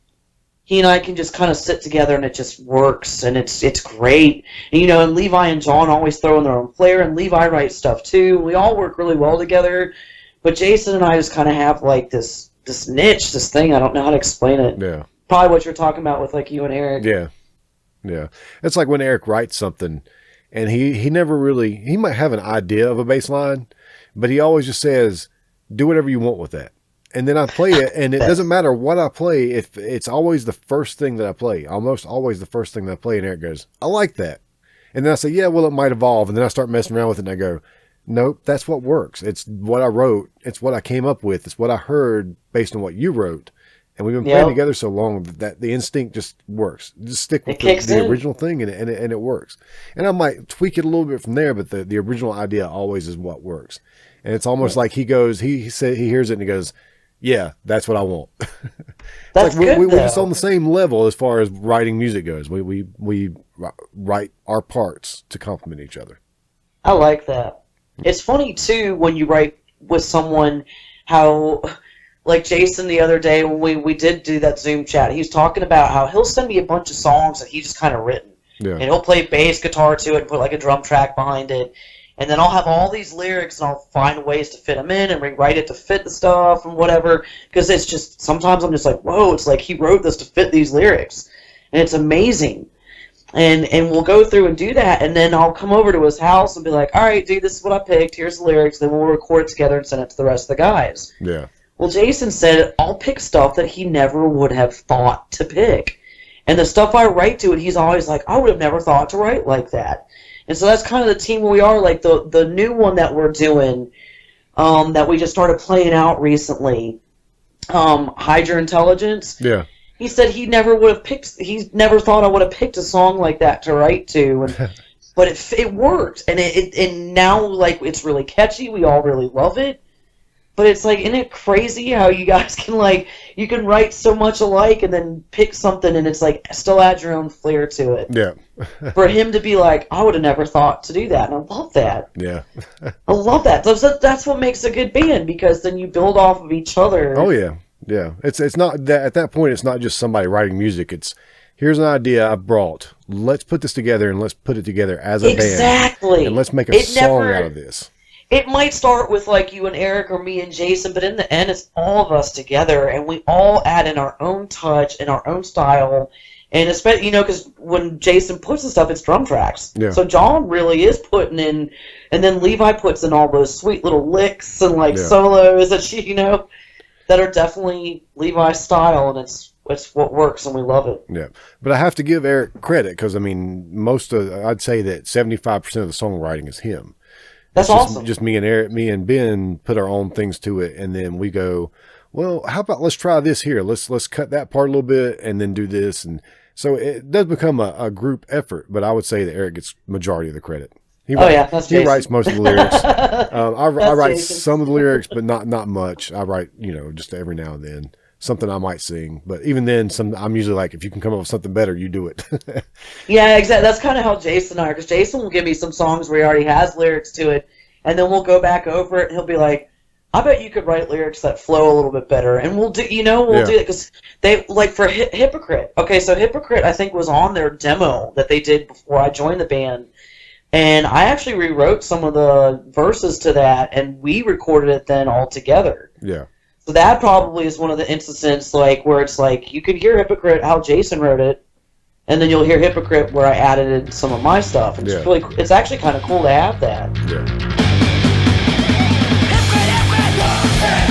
He and I can just kind of sit together, and it just works, and it's great. And, and Levi and John always throw in their own flair, and Levi writes stuff too. We all work really well together, but Jason and I just kind of have like this niche, this thing. I don't know how to explain it. Yeah. Probably what you're talking about with like you and Eric. Yeah. It's like when Eric writes something, and he never really, he might have an idea of a bass line, but he always just says, do whatever you want with that. And then I play it, and it doesn't matter what I play. If it's always the first thing that I play, almost always the first thing that I play, and Eric goes, I like that. And then I say, yeah, well, it might evolve. And then I start messing around with it, and I go, nope, that's what works. It's what I wrote. It's what I came up with. It's what I heard based on what you wrote. And we've been playing together so long that the instinct just works. Just stick with the original thing, and it works. And I might tweak it a little bit from there, but the original idea always is what works. And it's almost like he goes, he hears it, and he goes, yeah, that's what I want. That's like good, we're just on the same level as far as writing music goes. We write our parts to complement each other. I like that. It's funny, too, when you write with someone, how, like Jason the other day, when we did do that Zoom chat, he was talking about how he'll send me a bunch of songs that he just kind of written. Yeah. And he'll play bass guitar to it and put like a drum track behind it. And then I'll have all these lyrics, and I'll find ways to fit them in and rewrite it to fit the stuff and whatever. Because it's just, sometimes I'm just like, whoa, it's like he wrote this to fit these lyrics. And it's amazing. And we'll go through and do that, and then I'll come over to his house and be like, all right, dude, this is what I picked. Here's the lyrics. Then we'll record it together and send it to the rest of the guys. Yeah. Well, Jason said, I'll pick stuff that he never would have thought to pick. And the stuff I write to it, he's always like, I would have never thought to write like that. And so that's kind of the team we are. Like the new one that we're doing, that we just started playing out recently, Hide Your Intelligence. Yeah. He said he never never thought I would have picked a song like that to write to, but it worked, and now like it's really catchy. We all really love it, but it's like, isn't it crazy how you guys can you can write so much alike and then pick something and it's like still add your own flair to it. Yeah. For him to be like, I would have never thought to do that, and I love that. Yeah. I love that. That's what makes a good band, because then you build off of each other. Oh yeah. Yeah, it's not that at that point. It's not just somebody writing music. It's here's an idea I've brought. Let's put this together, and let's put it together as a band, and let's make a song out of this. It might start with like you and Eric or me and Jason, but in the end, it's all of us together, and we all add in our own touch and our own style. And especially, because when Jason puts the stuff, it's drum tracks. Yeah. So John really is putting in, and then Levi puts in all those sweet little licks and solos that that are definitely Levi's style, and it's what works, and we love it. Yeah, but I have to give Eric credit, because I mean, I'd say that 75% of the songwriting is him. That's awesome. Just me and Eric, me and Ben put our own things to it, and then we go, well, how about let's try this here? Let's cut that part a little bit and then do this. And so it does become a group effort, but I would say that Eric gets majority of the credit. He writes most of the lyrics. I write Jason. Some of the lyrics, but not much. I write, just every now and then something I might sing. But even then, I'm usually like, if you can come up with something better, you do it. Yeah, exactly. That's kind of how Jason and I are, because Jason will give me some songs where he already has lyrics to it, and then we'll go back over it, and he'll be like, I bet you could write lyrics that flow a little bit better. And we'll do, do it, because they, like for Hypocrite. Okay, so Hypocrite, I think, was on their demo that they did before I joined the band. And I actually rewrote some of the verses to that, and we recorded it then all together. Yeah. So that probably is one of the instances, like, where it's like, you could hear Hypocrite, how Jason wrote it, and then you'll hear Hypocrite where I added in some of my stuff. It's it's actually kind of cool to have that. Yeah.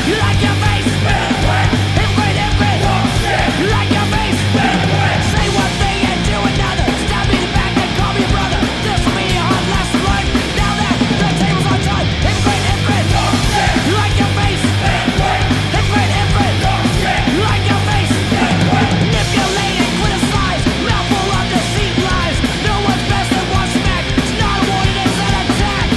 You like your face? You like your face? Say one thing and do another. Stab me in the back and call me a brother. This will be a hard lesson learned. Now that the table's on time. Hypocrite. You like your face? Hypocrite. You like your face? Manipulate and criticize. Mouthful of deceit lies. No one's best and one smack. It's not a warning, it's an attack.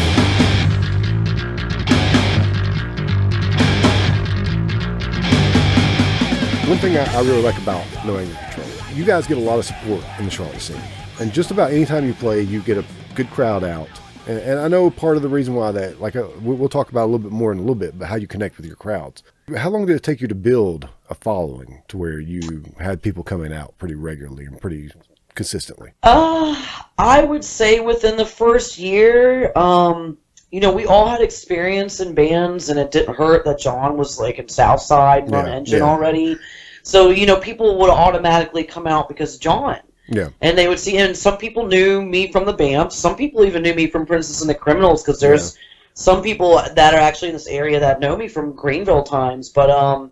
One thing I really like about knowing Control, you guys get a lot of support in the Charlotte scene. And just about any time you play, you get a good crowd out. And I know part of the reason why that, like, we'll talk about a little bit more in a little bit, but how you connect with your crowds. How long did it take you to build a following to where you had people coming out pretty regularly and pretty consistently? I would say within the first year, we all had experience in bands, and it didn't hurt that John was like in Southside, Run Engine already. So, people would automatically come out because of John. Yeah. And they would see, and some people knew me from the Bamfs. Some people even knew me from Princess and the Criminals, because there's some people that are actually in this area that know me from Greenville times. But, and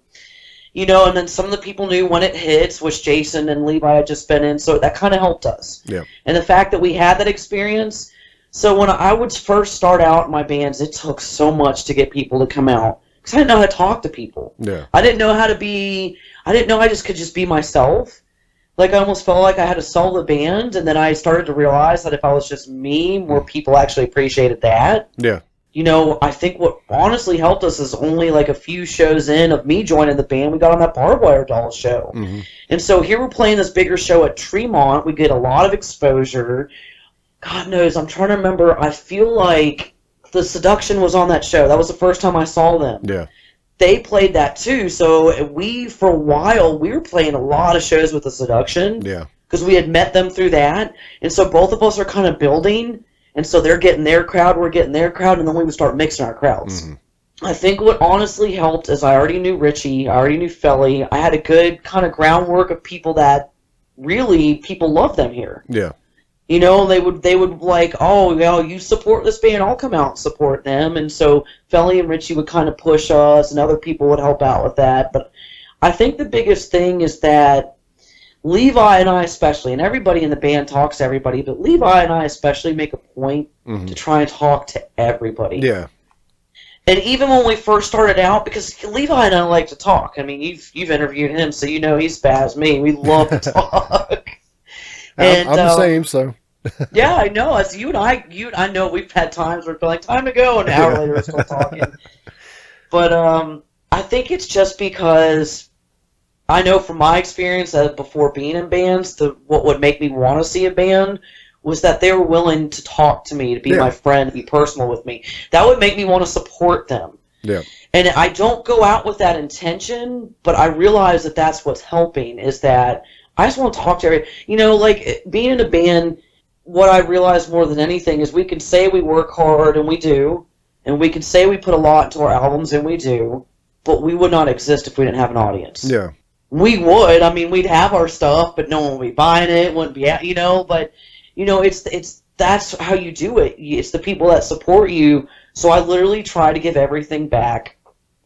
then some of the people knew When It Hits, which Jason and Levi had just been in, so that kind of helped us. Yeah. And the fact that we had that experience. So when I would first start out in my bands, it took so much to get people to come out, because I didn't know how to talk to people. Yeah. I didn't know I just could just be myself. Like, I almost felt like I had to sell the band, and then I started to realize that if I was just me, more people actually appreciated that. Yeah. I think what honestly helped us is only like a few shows in of me joining the band, we got on that Barbed Wire Dolls show. Mm-hmm. And so here we're playing this bigger show at Tremont. We get a lot of exposure. God knows, I'm trying to remember. I feel like The Seduction was on that show. That was the first time I saw them. Yeah. They played that too. So for a while, we were playing a lot of shows with The Seduction. Yeah. Because we had met them through that. And so both of us are kind of building. And so they're getting their crowd, we're getting their crowd, and then we would start mixing our crowds. Mm-hmm. I think what honestly helped is I already knew Richie, I already knew Felly. I had a good kind of groundwork of people that really, people love them here. Yeah. They would like, oh, you support this band, I'll come out and support them. And so Felly and Richie would kind of push us, and other people would help out with that. But I think the biggest thing is that Levi and I especially, and everybody in the band talks to everybody, but Levi and I especially make a point to try and talk to everybody. Yeah. And even when we first started out, because Levi and I like to talk. I mean, you've interviewed him, so he's bad as me. We love to talk. I'm the same, so. Yeah, I know. As you and I know we've had times where it's like, time to go, and an hour later we're still talking. But I think it's just because I know from my experience that before being in bands, what would make me want to see a band was that they were willing to talk to me, to be my friend, to be personal with me. That would make me want to support them. Yeah. And I don't go out with that intention, but I realize that that's what's helping, is that I just want to talk to everybody. Like being in a band, what I realize more than anything is we can say we work hard, and we do, and we can say we put a lot into our albums, and we do, but we would not exist if we didn't have an audience. Yeah. We would. I mean, we'd have our stuff, but no one would be buying it, wouldn't be, but, that's how you do it. It's the people that support you. So I literally try to give everything back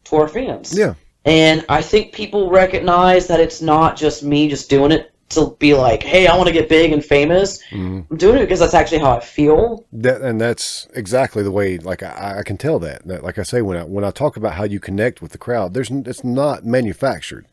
to our fans. Yeah. And I think people recognize that it's not just me just doing it to be like, hey, I want to get big and famous. I'm doing it because that's actually how I feel. And that's exactly the way, like, I can tell that, like I say, when I talk about how you connect with the crowd, it's not manufactured.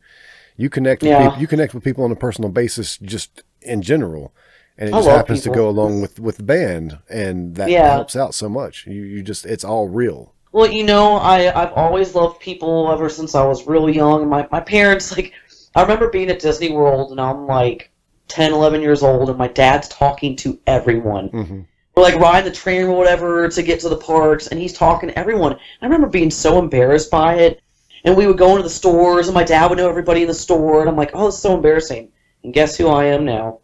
You connect with people, you connect with people on a personal basis, just in general, and it just happens to go along with the band, and that helps out so much. You just, it's all real. Well, I've always loved people ever since I was real young. My parents, like, I remember being at Disney World, and I'm like 10, 11 years old, and my dad's talking to everyone. We're like riding the train or whatever to get to the parks, and he's talking to everyone. I remember being so embarrassed by it. And we would go into the stores, and my dad would know everybody in the store, and I'm like, oh, it's so embarrassing. And guess who I am now?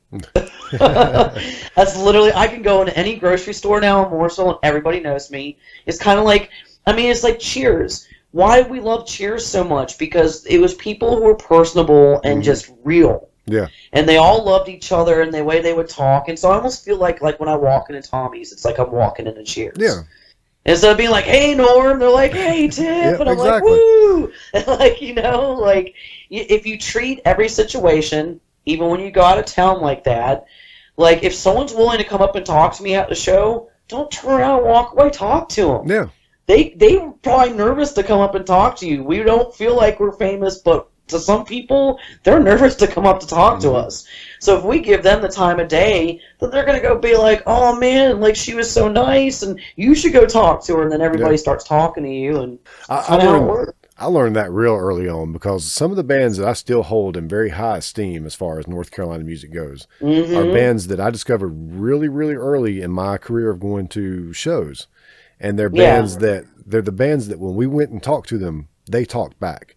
That's literally, I can go into any grocery store now in Mooresville, and everybody knows me. It's kind of like, it's like Cheers. Why we love Cheers so much? Because it was people who were personable and just real. Yeah. And they all loved each other, and the way they would talk. And so I almost feel like when I walk into Tommy's, it's like I'm walking into Cheers. Yeah. Instead of being like, hey, Norm, they're like, hey, Tiff, and I'm like, woo! And like, if you treat every situation, even when you go out of town like that, like, if someone's willing to come up and talk to me at the show, don't turn around and walk away, talk to them. Yeah. They were probably nervous to come up and talk to you. We don't feel like we're famous, but to some people, they're nervous to come up to talk to us. So if we give them the time of day, then they're going to go be like, oh, man, like, she was so nice, and you should go talk to her, and then everybody starts talking to you, and I learned that real early on, because some of the bands that I still hold in very high esteem as far as North Carolina music goes are bands that I discovered really, really early in my career of going to shows. And they're bands they're the bands that when we went and talked to them, they talked back.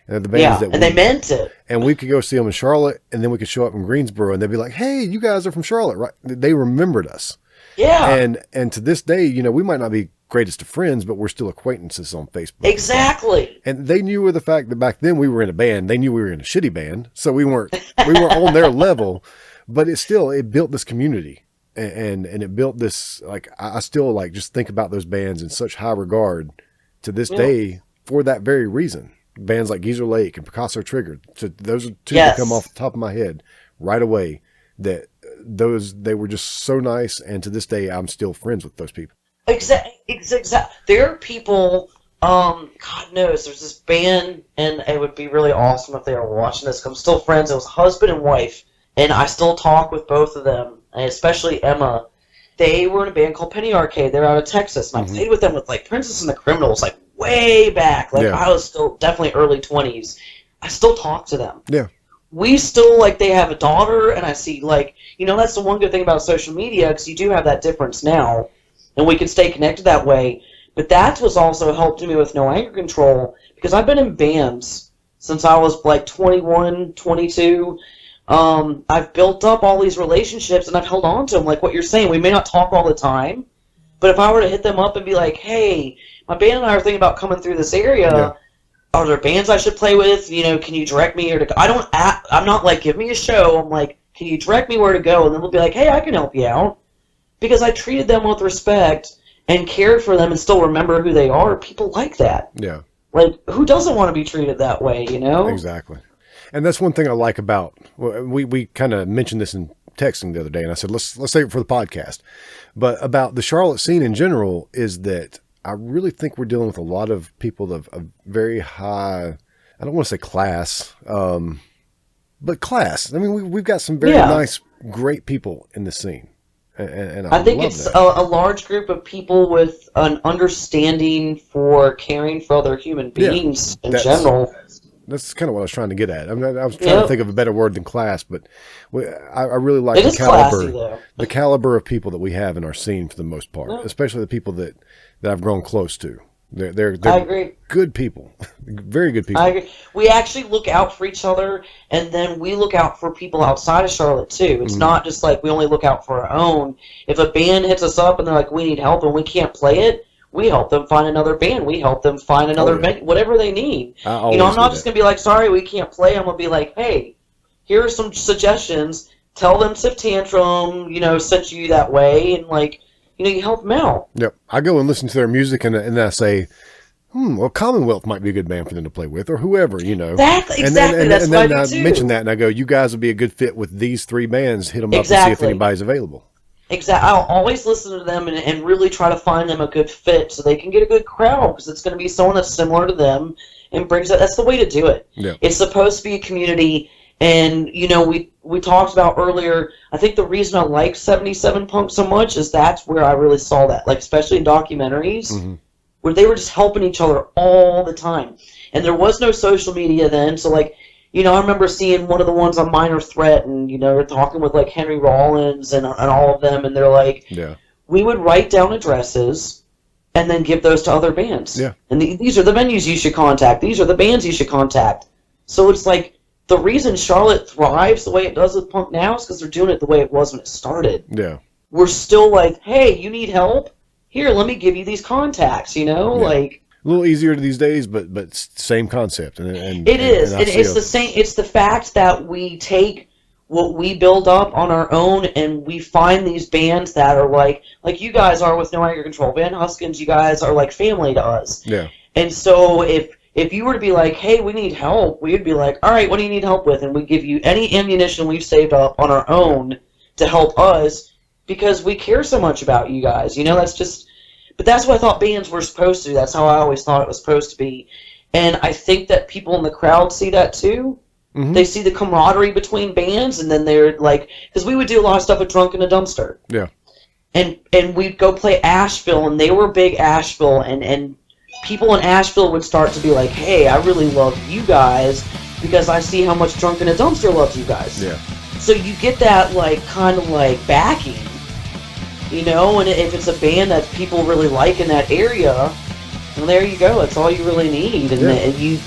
And they're the bands that they meant it. And we could go see them in Charlotte, and then we could show up in Greensboro, and they'd be like, hey, you guys are from Charlotte, right? They remembered us. Yeah. And to this day, we might not be greatest of friends, but we're still acquaintances on Facebook. Exactly. And they knew of the fact that back then we were in a band. They knew we were in a shitty band, so we weren't on their level, but it built this community. And it built this, like, I still, like, just think about those bands in such high regard to this day for that very reason. Bands like Geezer Lake and Picasso Trigger, so those are two that come off the top of my head right away, that they were just so nice, and to this day I'm still friends with those people. Exactly. There are people, God knows, there's this band, and it would be really awesome if they were watching this, 'cause I'm still friends. It was husband and wife, and I still talk with both of them. Especially Emma. They were in a band called Penny Arcade. They're out of Texas, and I played with them with, like, Princess and the Criminals, like, way back. Like, I was still definitely early 20s. I still talk to them. Yeah. We still, like, they have a daughter, and I see, like, that's the one good thing about social media, because you do have that difference now, and we can stay connected that way. But that's what's also helped me with No Anger Control, because I've been in bands since I was, like, 21, 22. I've built up all these relationships, and I've held on to them. Like what you're saying, we may not talk all the time, but if I were to hit them up and be like, hey, my band and I are thinking about coming through this area, are there bands I should play with? Can you direct me or to? I'm not like, give me a show. I'm like, can you direct me where to go? And then they'll be like, hey, I can help you out. Because I treated them with respect and cared for them and still remember who they are. People like that. Yeah. Like, who doesn't want to be treated that way, Exactly. And that's one thing I like about, we kind of mentioned this in texting the other day, and I said, let's save it for the podcast. But about the Charlotte scene in general is that I really think we're dealing with a lot of people of very high, I don't want to say class, but class. I mean, we've got some very nice, great people in the scene. And I think it's a large group of people with an understanding for caring for other human beings in general. That's kind of what I was trying to get at. I was trying to think of a better word than class, but I really like the caliber of people that we have in our scene for the most part, especially the people that I've grown close to. They're I agree. Good people, very good people. I agree. We actually look out for each other, and then we look out for people outside of Charlotte too. It's not just like we only look out for our own. If a band hits us up and they're like, we need help and we can't play it, we help them find another band. We help them find another venue, whatever they need. I'm not just going to be like, sorry, we can't play. I'm going to be like, hey, here are some suggestions. Tell them Tiff Tantrum, sent you that way. And, you help them out. Yep. I go and listen to their music, and then I say, well, Commonwealth might be a good band for them to play with, or whoever, you know. Exactly. And That's then what I I do too. mentioned that, and I go, you guys would be a good fit with these 3 bands. Hit them up and see if anybody's available. Exactly. I'll always listen to them and really try to find them a good fit so they can get a good crowd, because it's going to be someone that's similar to them and brings it. That's the way to do it. Yeah. It's supposed to be a community, and you know, we talked about earlier. I think the reason I like 77 Punk so much is that's where I really saw that, like especially in documentaries, where they were just helping each other all the time, and there was no social media then, so like. You know, I remember seeing one of the ones on Minor Threat, and, you know, they're talking with, like, Henry Rollins and all of them, and they're like, we would write down addresses and then give those to other bands. Yeah. And these are the venues you should contact. These are the bands you should contact. So it's like, the reason Charlotte thrives the way it does with punk now is because they're doing it the way it was when it started. Yeah. We're still like, hey, you need help? Here, let me give you these contacts, you know? Like... A little easier these days, but same concept. And it is. It's the same. It's the fact that we take what we build up on our own, and we find these bands that are like you guys are with No Anger Control. Van Huskins, you guys are like family to us. Yeah. And so if you were to be like, hey, we need help, we'd be like, all right, what do you need help with? And we give you any ammunition we've saved up on our own to help us, because we care so much about you guys. You know, that's just... But that's what I thought bands were supposed to do. That's how I always thought it was supposed to be. And I think that people in the crowd see that too. Mm-hmm. They see the camaraderie between bands, and then they're like... Because we would do a lot of stuff with Drunk in a Dumpster. Yeah. And we'd go play Asheville, and they were big Asheville, and people in Asheville would start to be like, hey, I really love you guys because I see how much Drunk in a Dumpster loves you guys. Yeah. So you get that, like, kind of like backing. You know, and if it's a band that people really like in that area, well, there you go. That's all you really need. And you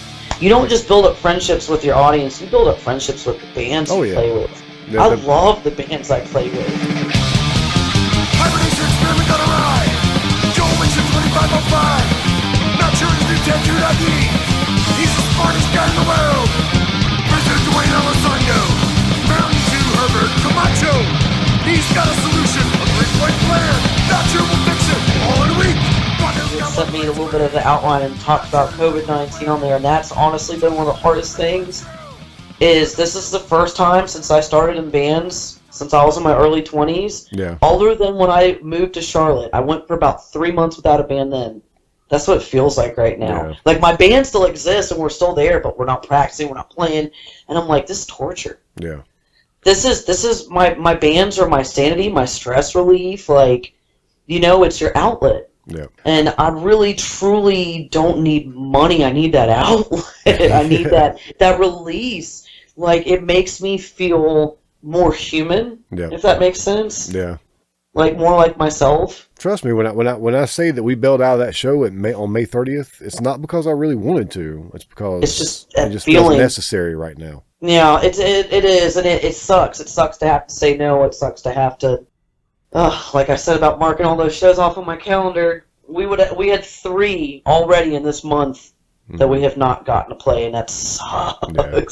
don't just build up friendships with your audience. You build up friendships with the bands you play with. I love the bands I play with. Hibernation experiment on a ride. Joel Mission 2505. Not sure his new tattooed ID. He's the smartest guy in the world. President Dwayne Elizondo. Mountain Dew Herbert Camacho. He's got a solution, a three-point plan. Not sure we'll fix it all in a week. It sent me a little bit of the outline and talked about COVID-19 on there, and that's honestly been one of the hardest things. This is the first time since I started in bands, since I was in my early 20s. Yeah. Other than when I moved to Charlotte, I went for about 3 months without a band then. That's what it feels like right now. Yeah. Like, my band still exists, and we're still there, but we're not practicing, we're not playing, and I'm like, this is torture. Yeah. This is my bands are my sanity, my stress relief. Like, you know, it's your outlet. Yeah. And I really, truly don't need money. I need that outlet. I need that release. Like, it makes me feel more human, if that makes sense. Yeah. Like, more like myself. Trust me, when I say that we bailed out of that show on May 30th, it's not because I really wanted to. It's because it's just it just feels necessary right now. Yeah, it is, and it sucks. It sucks to have to say no. It sucks to have to, like I said about marking all those shows off on my calendar. We had 3 already in this month that we have not gotten to play, and that sucks. Yeah.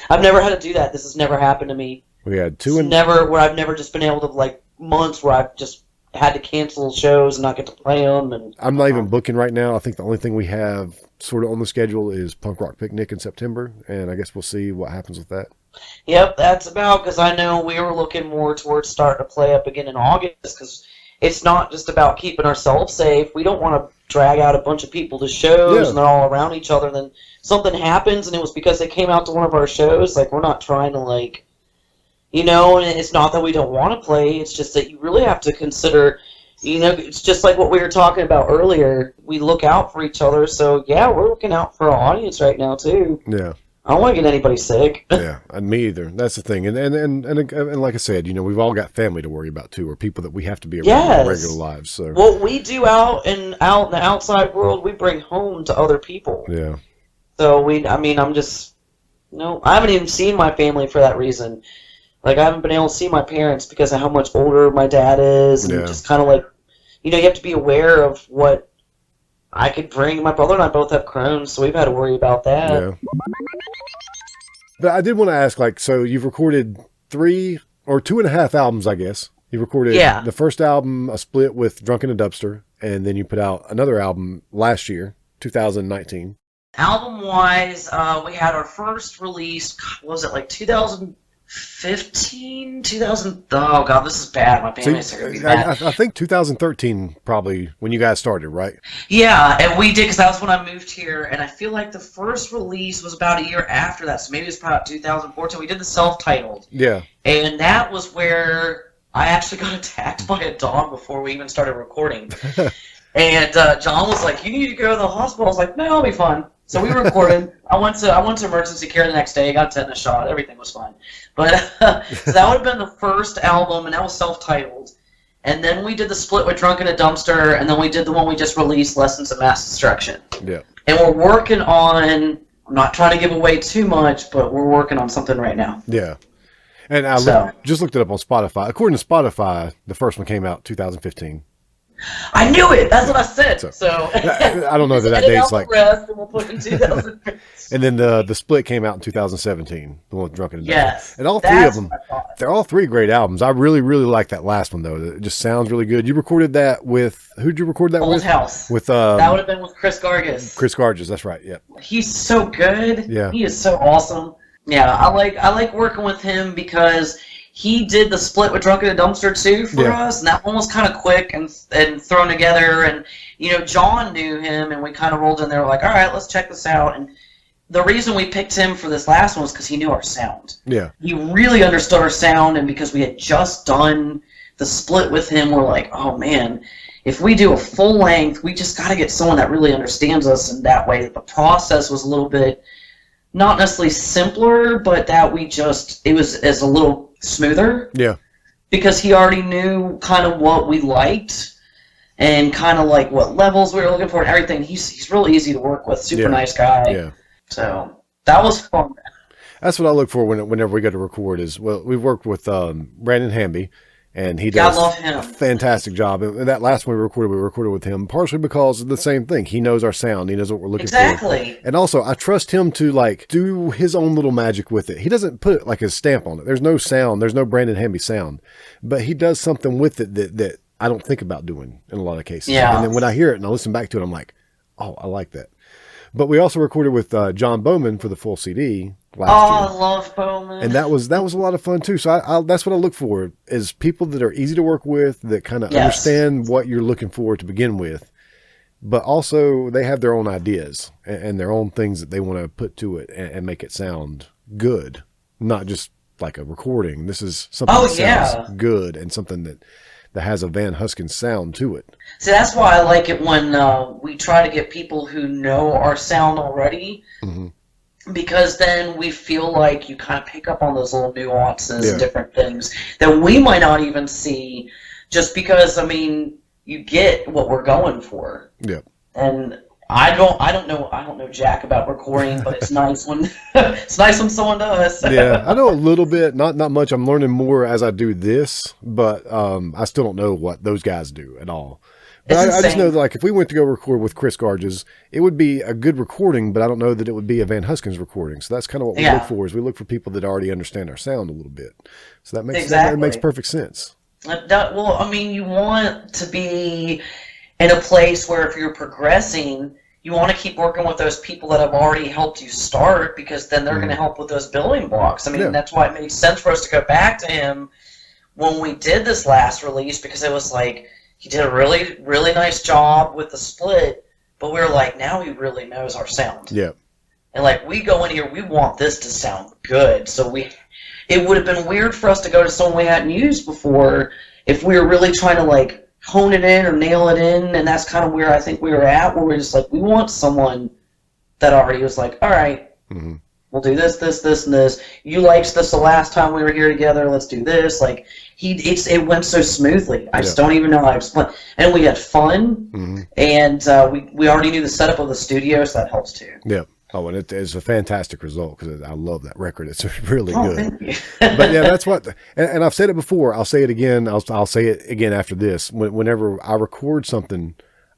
I've never had to do that. This has never happened to me. We had 2 where I've never just been able to, like, months where I've just had to cancel shows and not get to play them. And I'm not even booking right now. I think the only thing we have sort of on the schedule is Punk Rock Picnic in September, and I guess we'll see what happens with that. Yep, that's about, because I know we were looking more towards starting to play up again in August, because it's not just about keeping ourselves safe. We don't want to drag out a bunch of people to shows and they're all around each other, and then something happens and it was because they came out to one of our shows. Like, we're not trying to, like, you know, and it's not that we don't want to play, it's just that you really have to consider, you know, it's just like what we were talking about earlier. We look out for each other, so yeah, we're looking out for our audience right now too. Yeah. I don't want to get anybody sick. Yeah, and me either. That's the thing. And like I said, you know, we've all got family to worry about too, or people that we have to be around in our regular lives. So what we do out in the outside world, we bring home to other people. Yeah. So I'm just, I haven't even seen my family for that reason. Like, I haven't been able to see my parents because of how much older my dad is, and just kind of like, you know, you have to be aware of what I could bring. My brother and I both have Crohn's, so we've had to worry about that. Yeah. But I did want to ask, like, so you've recorded 3 or 2.5 albums, I guess. You recorded the first album, a split with Drunk in a Dumpster, and then you put out another album last year. 2019. Album-wise, we had our first release, what was it, like 2015? 2000? Oh, God, this is bad. My bandmates are going to be mad. I think 2013 probably when you guys started, right? Yeah, and we did, because that was when I moved here, and I feel like the first release was about a year after that, so maybe it was probably 2014. We did the self-titled. Yeah. And that was where I actually got attacked by a dog before we even started recording. And John was like, "You need to go to the hospital." I was like, "No, I'll be fine." So we recorded. I went to emergency care the next day. Got a tetanus shot. Everything was fine. But so that would have been the first album, and that was self-titled. And then we did the split with Drunk in a Dumpster, and then we did the one we just released, Lessons of Mass Destruction. Yeah. And we're working on. I'm not trying to give away too much, but we're working on something right now. Yeah. And I just looked it up on Spotify. According to Spotify, the first one came out 2015. I knew it. That's what I said. So I don't know that date's like. Rest and we'll put in 2015. And then the split came out in 2017. The one with Drunken and Yes. And all three of them, they're all three great albums. I really, really like that last one though. It just sounds really good. You recorded that with who'd you record that Old with? House. With that would have been with Chris Gargas. Chris Gargas, that's right. Yeah. He's so good. Yeah. He is so awesome. Yeah, I like working with him because he did the split with Drunk in a Dumpster too for us, and that one was kind of quick and thrown together. And John knew him, and we kind of rolled in there like, all right, let's check this out. And the reason we picked him for this last one was because he knew our sound. Yeah, he really understood our sound, and because we had just done the split with him, we're like, oh man, if we do a full length, we just got to get someone that really understands us, and that way the process was a little bit not necessarily simpler, but that it was a little smoother. Yeah. Because he already knew kind of what we liked and kind of like what levels we were looking for and everything. He's really easy to work with, super nice guy. Yeah. So that was fun. That's what I look for whenever we go to record is, well, we've worked with Brandon Hamby, and he does a fantastic job. And that last one we recorded with him partially because of the same thing. He knows our sound. He knows what we're looking for. Exactly. And also, I trust him to like do his own little magic with it. He doesn't put like his stamp on it. There's no sound. There's no Brandon Hamby sound. But he does something with it that I don't think about doing in a lot of cases. Yeah. And then when I hear it and I listen back to it, I'm like, oh, I like that. But we also recorded with John Bowman for the full CD last year. I love Bowman. And that was a lot of fun too. So that's what I look for is people that are easy to work with, that kind of understand what you're looking for to begin with, but also they have their own ideas and their own things that they want to put to it and make it sound good, not just like a recording. This is something that sounds good and something that has a Van Husken sound to it. See, that's why I like it when we try to get people who know our sound already, because then we feel like you kind of pick up on those little nuances and different things that we might not even see, just because, I mean, you get what we're going for. Yeah. And I don't know jack about recording, but it's nice when someone does. Yeah, I know a little bit, not much. I'm learning more as I do this, but I still don't know what those guys do at all. But I just know that, like, if we went to go record with Chris Garges, it would be a good recording, but I don't know that it would be a Van Husken's recording. So that's kind of what we look for, is we look for people that already understand our sound a little bit. So that makes perfect sense. Well, I mean, you want to be in a place where if you're progressing, you want to keep working with those people that have already helped you start, because then they're going to help with those building blocks. I mean, that's why it makes sense for us to go back to him when we did this last release, because it was like, he did a really, really nice job with the split, but we were like, now he really knows our sound. Yeah. And like, we go in here, we want this to sound good. So it would have been weird for us to go to someone we hadn't used before if we were really trying to like hone it in or nail it in. And that's kind of where I think we were at, where we're just like, we want someone that already was like, all right, we'll do this, this, this, and this. You liked this the last time we were here together. Let's do this. Like, it went so smoothly. I just don't even know how to explain. And we had fun, and we already knew the setup of the studio, so that helps too. Yeah. Oh, and it is a fantastic result, because I love that record. It's really good. Thank you. But yeah, that's what, and I've said it before. I'll say it again. I'll say it again after this. Whenever I record something,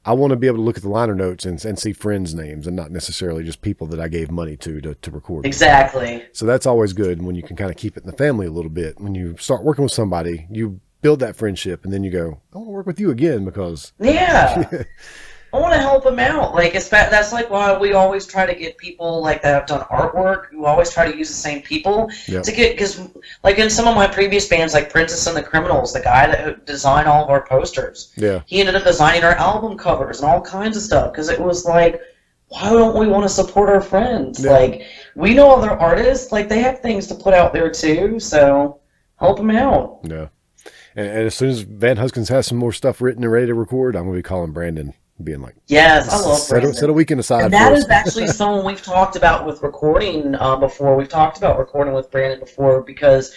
I want to be able to look at the liner notes and see friends' names, and not necessarily just people that I gave money to record. Exactly. So that's always good when you can kind of keep it in the family a little bit. When you start working with somebody, you build that friendship, and then you go, I want to work with you again because... Yeah. I want to help him out. Like, that's like why we always try to get people like that have done artwork. We always try to use the same people to get, because like in some of my previous bands, like Princess and the Criminals, the guy that designed all of our posters, he ended up designing our album covers and all kinds of stuff. Because it was like, why don't we want to support our friends? Like, we know other artists, like they have things to put out there too. So help them out. Yeah. And as soon as Van Huskins has some more stuff written and ready to record, I'm going to be calling Brandon. Being like, yes, I love Brandon. Set a weekend aside. And that is actually someone we've talked about with recording before. We've talked about recording with Brandon before because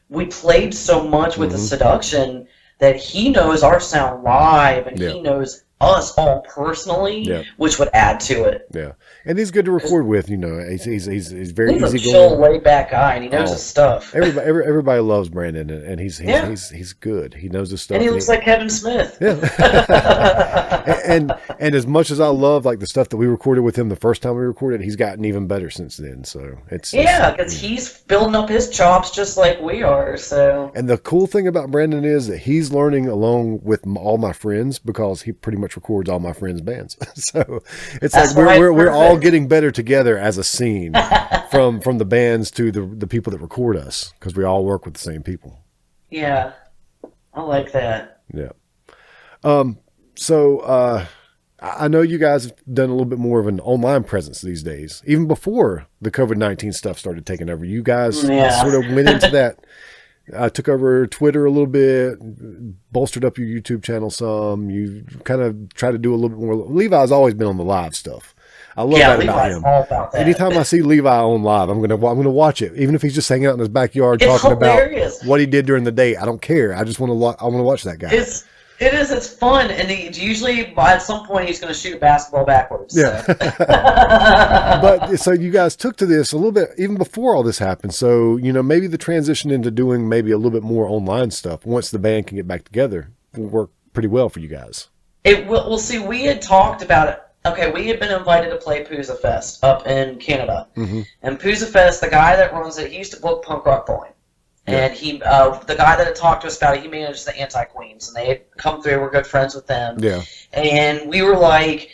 we played so much with the Seduction that he knows our sound live and he knows us all personally, which would add to it. Yeah, and he's good to record with. You know, he's very easy going. He's a chill, laid back guy, and he knows his stuff. Everybody loves Brandon, and he's good. He knows his stuff, and he looks like Kevin Smith. Yeah. and as much as I love like the stuff that we recorded with him the first time we recorded, he's gotten even better since then. So it's because he's building up his chops just like we are. So, and the cool thing about Brandon is that he's learning along with all my friends because he pretty much records all my friends' bands. So it's like we're all getting better together as a scene, from the bands to the people that record us, because we all work with the same people. Yeah, I like that. Yeah. So I know you guys have done a little bit more of an online presence these days. Even before the COVID-19 stuff started taking over, you guys sort of went into that. Took over Twitter a little bit, bolstered up your YouTube channel some. You kind of try to do a little bit more. Levi's always been on the live stuff. I love that about him. All about that. Anytime I see Levi on live, I'm gonna watch it, even if he's just hanging out in his backyard talking about what he did during the day. I don't care. I just want to watch that guy. It's fun, and usually at some point he's going to shoot a basketball backwards. Yeah. So. But so you guys took to this a little bit even before all this happened. So, you know, maybe the transition into doing maybe a little bit more online stuff once the band can get back together will work pretty well for you guys. We'll see. We had talked about it. Okay, we had been invited to play Poozza Fest up in Canada. Mm-hmm. And Poozza Fest, the guy that runs it, he used to book Punk Rock Bowling. And he, the guy that had talked to us about it, he manages the Anti-Queens, and they had come through. We're good friends with them. Yeah. And we were like,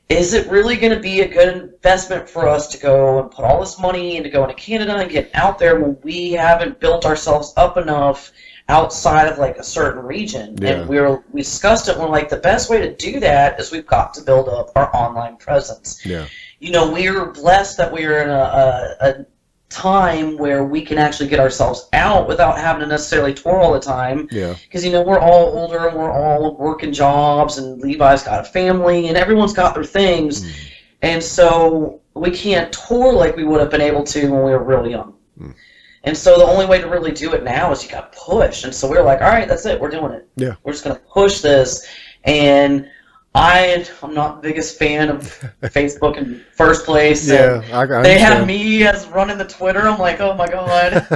is it really going to be a good investment for us to go and put all this money into going to Canada and get out there when we haven't built ourselves up enough outside of like a certain region? Yeah. And we discussed it, and we're like, the best way to do that is we've got to build up our online presence. Yeah. You know, we're blessed that we're in a time where we can actually get ourselves out without having to necessarily tour all the time. Yeah. Because, you know, we're all older and we're all working jobs, and Levi's got a family and everyone's got their things. Mm. And so we can't tour like we would have been able to when we were really young. Mm. And so the only way to really do it now is you got to push. And so we were like, all right, that's it. We're doing it. Yeah. We're just going to push this. And I'm not the biggest fan of Facebook in first place. Yeah, I they have me as running the Twitter. I'm like, oh my god.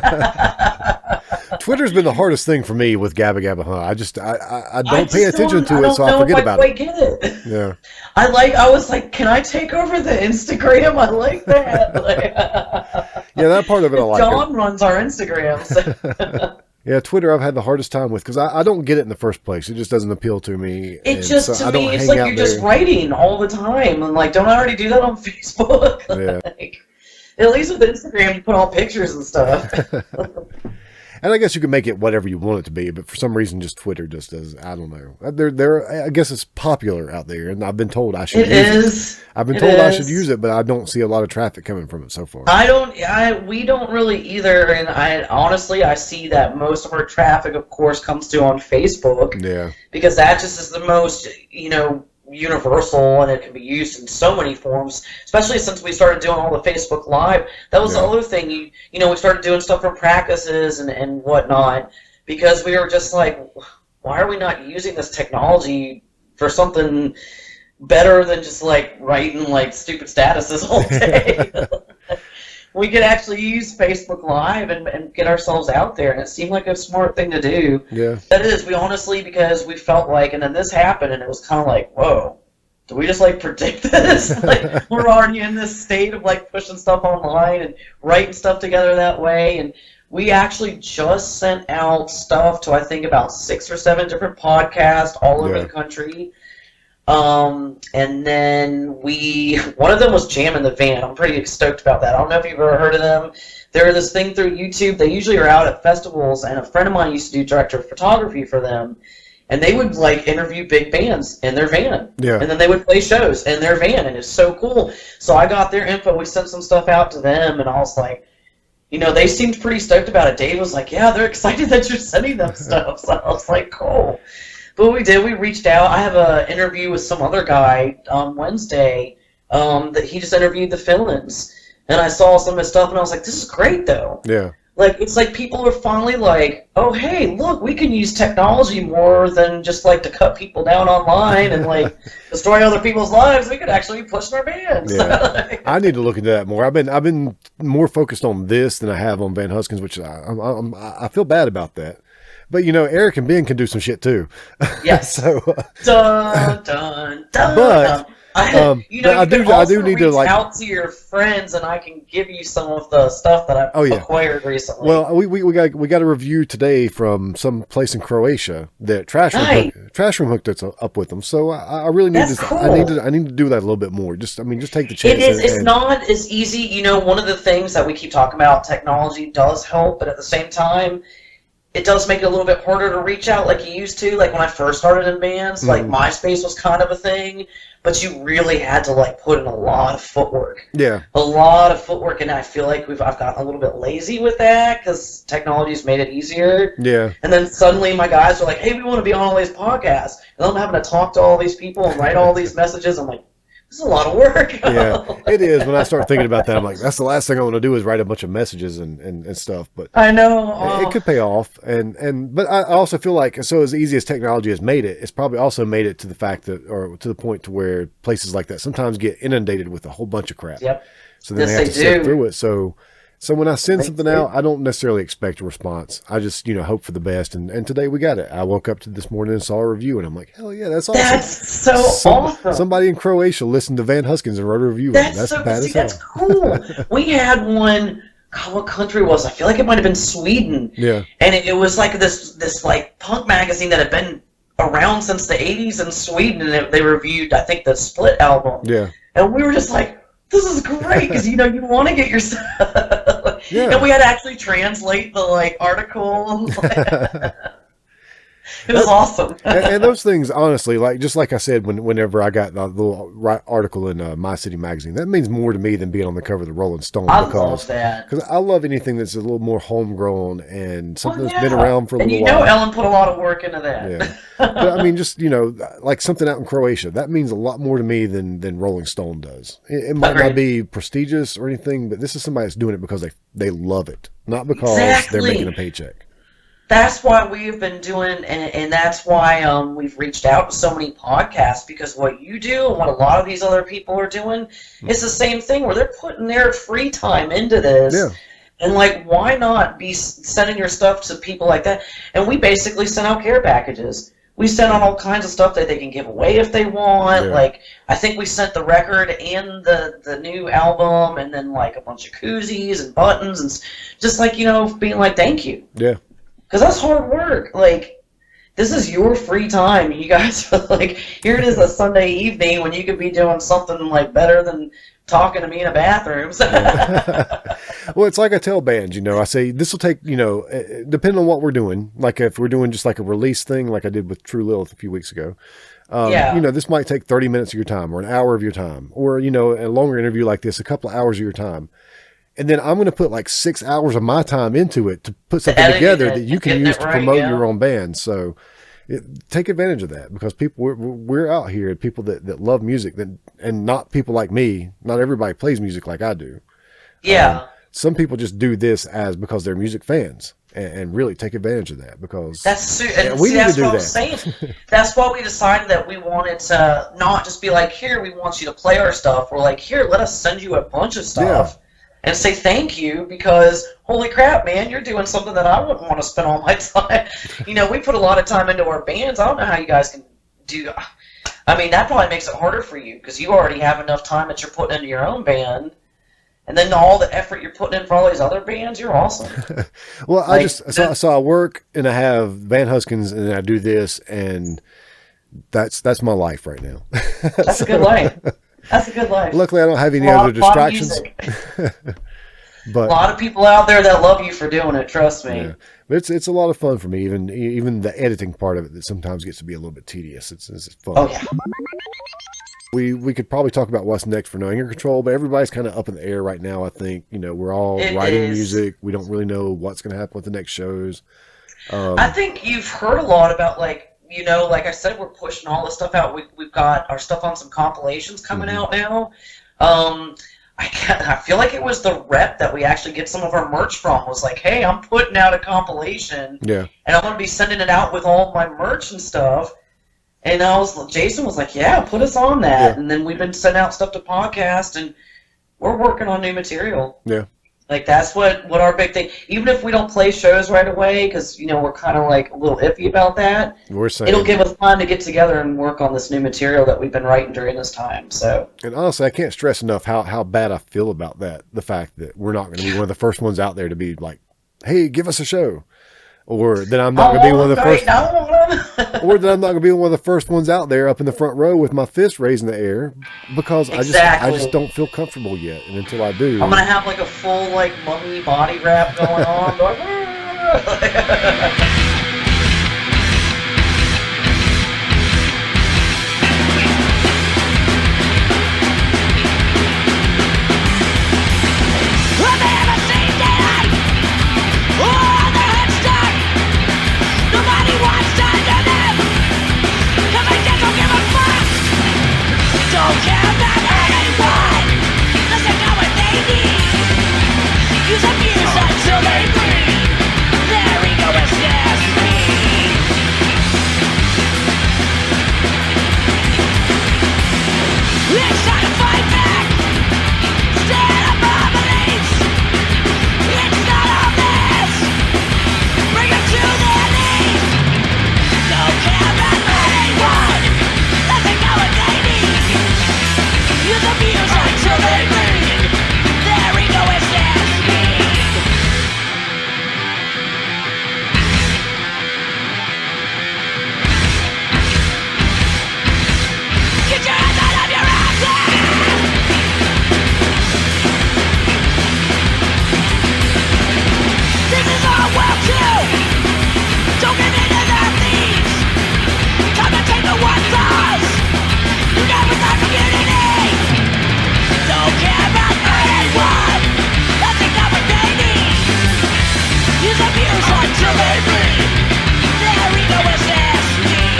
Twitter's been the hardest thing for me with Gabba. I don't pay attention to it, so I forget about it. Get it. Yeah. I was like, can I take over the Instagram? I like that. Yeah, that part of it I like. John runs our Instagram. So. Yeah, Twitter I've had the hardest time with because I don't get it in the first place. It just doesn't appeal to me. It just, to me, it's like you're just writing all the time. And like, don't I already do that on Facebook? Yeah. Like, at least with Instagram, you put all pictures and stuff. And I guess you can make it whatever you want it to be, but for some reason, just Twitter just does. I don't know. I guess it's popular out there, and I've been told I should use it. I've been told I should use it, but I don't see a lot of traffic coming from it so far. We don't really either, and honestly, I see that most of our traffic, of course, comes to on Facebook. Yeah. Because that just is the most, universal, and it can be used in so many forms, especially since we started doing all the Facebook Live. That was the other thing. We started doing stuff for practices and whatnot, because we were just like, why are we not using this technology for something better than just like writing like stupid statuses all day? We could actually use Facebook Live and get ourselves out there, and it seemed like a smart thing to do. Yeah. That is, we honestly, because we felt like, and then this happened, and it was kind of like, whoa, did we just like predict this? Like, we're already in this state of like pushing stuff online and writing stuff together that way, and we actually just sent out stuff to, I think, about 6 or 7 different podcasts all over the country. And then one of them was jamming the van. I'm pretty stoked about that. I don't know if you've ever heard of them. They're this thing through YouTube. They usually are out at festivals, and a friend of mine used to do director of photography for them. And they would like interview big bands in their van. Yeah. And then they would play shows in their van, and it's so cool. So I got their info. We sent some stuff out to them, and I was like, they seemed pretty stoked about it. Dave was like, yeah, they're excited that you're sending them stuff. So I was like, cool. But what we did, we reached out. I have an interview with some other guy on Wednesday that he just interviewed the fill-ins. And I saw some of his stuff, and I was like, this is great, though. Yeah. Like, it's like people are finally like, oh, hey, look, we can use technology more than just, like, to cut people down online and, like, destroy other people's lives. We could actually be pushing our bands. Yeah. I need to look into that more. I've been more focused on this than I have on Van Huskins, which I feel bad about that. But, Eric and Ben can do some shit, too. Yes. So, dun, dun, dun, but... I do need to like out to your friends, and I can give you some of the stuff that I've acquired recently. Well, we got a review today from some place in Croatia that Trash Room hooked us up with them. So I really need Cool. I need to do that a little bit more. Just take the chance. It is. It's not as easy. One of the things that we keep talking about, technology does help, but at the same time, it does make it a little bit harder to reach out like you used to. Like when I first started in bands, like MySpace was kind of a thing. But you really had to like put in a lot of footwork. Yeah. A lot of footwork, and I feel like I've gotten a little bit lazy with that because technology's made it easier. Yeah. And then suddenly my guys are like, "Hey, we want to be on all these podcasts," and I'm having to talk to all these people and write all these messages. I'm like, this is a lot of work. Yeah, it is. When I start thinking about that, I'm like, that's the last thing I want to do is write a bunch of messages and stuff. But I know it could pay off, but I also feel like so as easy as technology has made it, it's probably also made it to the fact that, or to the point to where places like that sometimes get inundated with a whole bunch of crap. Yep. So then they have to sift through it. So when I send something out, I don't necessarily expect a response. I just, hope for the best. And today we got it. I woke up to this morning and saw a review, and I'm like, hell yeah, that's awesome. That's so awesome. Somebody in Croatia listened to Van Huskins and wrote a review. That's bad as hell. That's cool. We had one. God, what country was it? I feel like it might have been Sweden. Yeah. And it was like this like punk magazine that had been around since the 80s in Sweden, and they reviewed, I think, the Split album. Yeah. And we were just like, this is great, because you want to get your stuff. Yeah. And we had to actually translate the article. It was awesome. and those things, honestly, just like I said, whenever I got the little article in My City magazine, that means more to me than being on the cover of the Rolling Stone. I love that. Because I love anything that's a little more homegrown and something that's been around for a little while. Ellen put a lot of work into that. Yeah. But I mean, just, like something out in Croatia, that means a lot more to me than Rolling Stone does. It might not be prestigious or anything, but this is somebody that's doing it because they love it, not because they're making a paycheck. That's why we've been doing, and that's why we've reached out to so many podcasts, because what you do and what a lot of these other people are doing is the same thing, where they're putting their free time into this. Yeah. And, why not be sending your stuff to people like that? And we basically send out care packages. We send out all kinds of stuff that they can give away if they want. Yeah. I think we sent the record and the new album, and then, a bunch of koozies and buttons, and just, being like, thank you. Yeah. Because that's hard work. This is your free time. You guys are here it is a Sunday evening when you could be doing something better than talking to me in a bathroom. Well, it's like I tell bands, I say this will take, depending on what we're doing. If we're doing just a release thing, like I did with True Lilith a few weeks ago. This might take 30 minutes of your time or an hour of your time, or, a longer interview like this, a couple of hours of your time. And then I'm going to put 6 hours of my time into it to put something together that you can use to promote your own band. So take advantage of that, because people, we're out here, people that love music, and not people like me. Not everybody plays music like I do. Yeah. Some people just do this because they're music fans, and really take advantage of that, because we need to do that. That's why we decided that we wanted to not just be here, we want you to play our stuff. We're here, let us send you a bunch of stuff. Yeah. And say thank you, because holy crap, man, you're doing something that I wouldn't want to spend all my time. We put a lot of time into our bands. I don't know how you guys can do. I mean, that probably makes it harder for you, because you already have enough time that you're putting into your own band, and then all the effort you're putting in for all these other bands. You're awesome. Well, I work and I have Van Huskins and I do this, and that's my life right now. That's a good life. That's a good life. Luckily, I don't have any other distractions. But a lot of people out there that love you for doing it. Trust me. Yeah. But it's a lot of fun for me. Even the editing part of it that sometimes gets to be a little bit tedious. It's fun. Oh yeah. We could probably talk about what's next for No Anger Control, but everybody's kind of up in the air right now. I think we're all writing music. We don't really know what's going to happen with the next shows. I think you've heard a lot about like I said, we're pushing all this stuff out. We've got our stuff on some compilations coming out now. I feel like it was the rep that we actually get some of our merch from was like, hey, I'm putting out a compilation, and I'm going to be sending it out with all my merch and stuff. And Jason was like, yeah, put us on that. And then we've been sending out stuff to podcast, and we're working on new material. Yeah. Like, that's what our big thing, even if we don't play shows right away, because, we're kind of like a little iffy about that, it'll give us time to get together and work on this new material that we've been writing during this time. So. And honestly, I can't stress enough how bad I feel about that. The fact that we're not going to be one of the first ones out there to be like, hey, give us a show. Or that I'm not going to be one of the first. Or that I'm not going to be one of the first ones out there up in the front row with my fist raised in the air, because I just don't feel comfortable yet. And until I do, I'm going to have like a full like mummy body wrap going on. Don't care about anyone. Listen to what they need. Use abuse until they bleed. Their ego is nasty. It's time to fight back. Stand up for beliefs. It's not all this. Bring them to their knees. Don't care about anyone. Listen to what they need. Use abuse until they bleed. Their ego is nasty. Get your hands out of your asses. This is our world too. Don't give in to their thieves. Time to take the one's ours. You never thought community. Don't care about anyone. Nothing got what they need. Use abuse until they bleed. Their ego is nasty.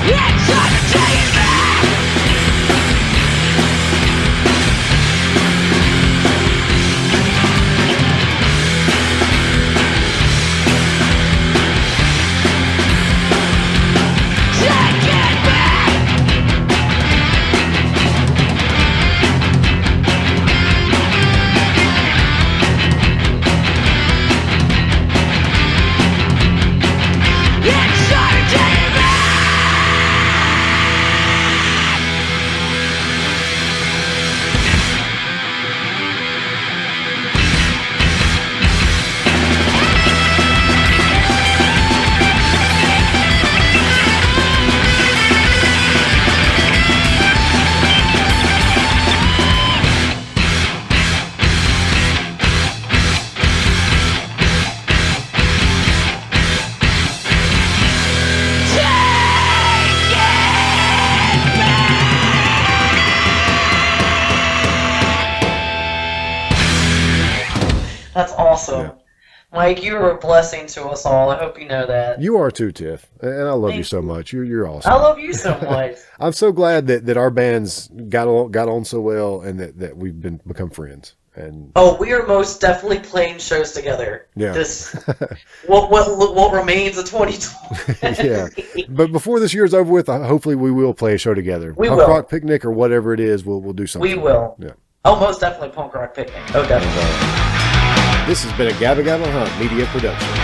It's time to take it back. Take it back. It's time to take it back. That's awesome. Yeah. Mike, you are a blessing to us all. I hope you know that. you are too, Tiff, and I love you so much. You're awesome. I love you so much. I'm so glad that our bands got on so well, and that we've become friends. And Oh, we are most definitely playing shows together. Yeah. This what remains of 2020. yeah, but before this year's over with, hopefully we will play a show together. We Punk will. Rock Picnic or whatever it is, we'll do something. We will. Yeah. Oh, most definitely Punk Rock Picnic. Oh, definitely. This has been a Gabba Gabba Hunt Media Production.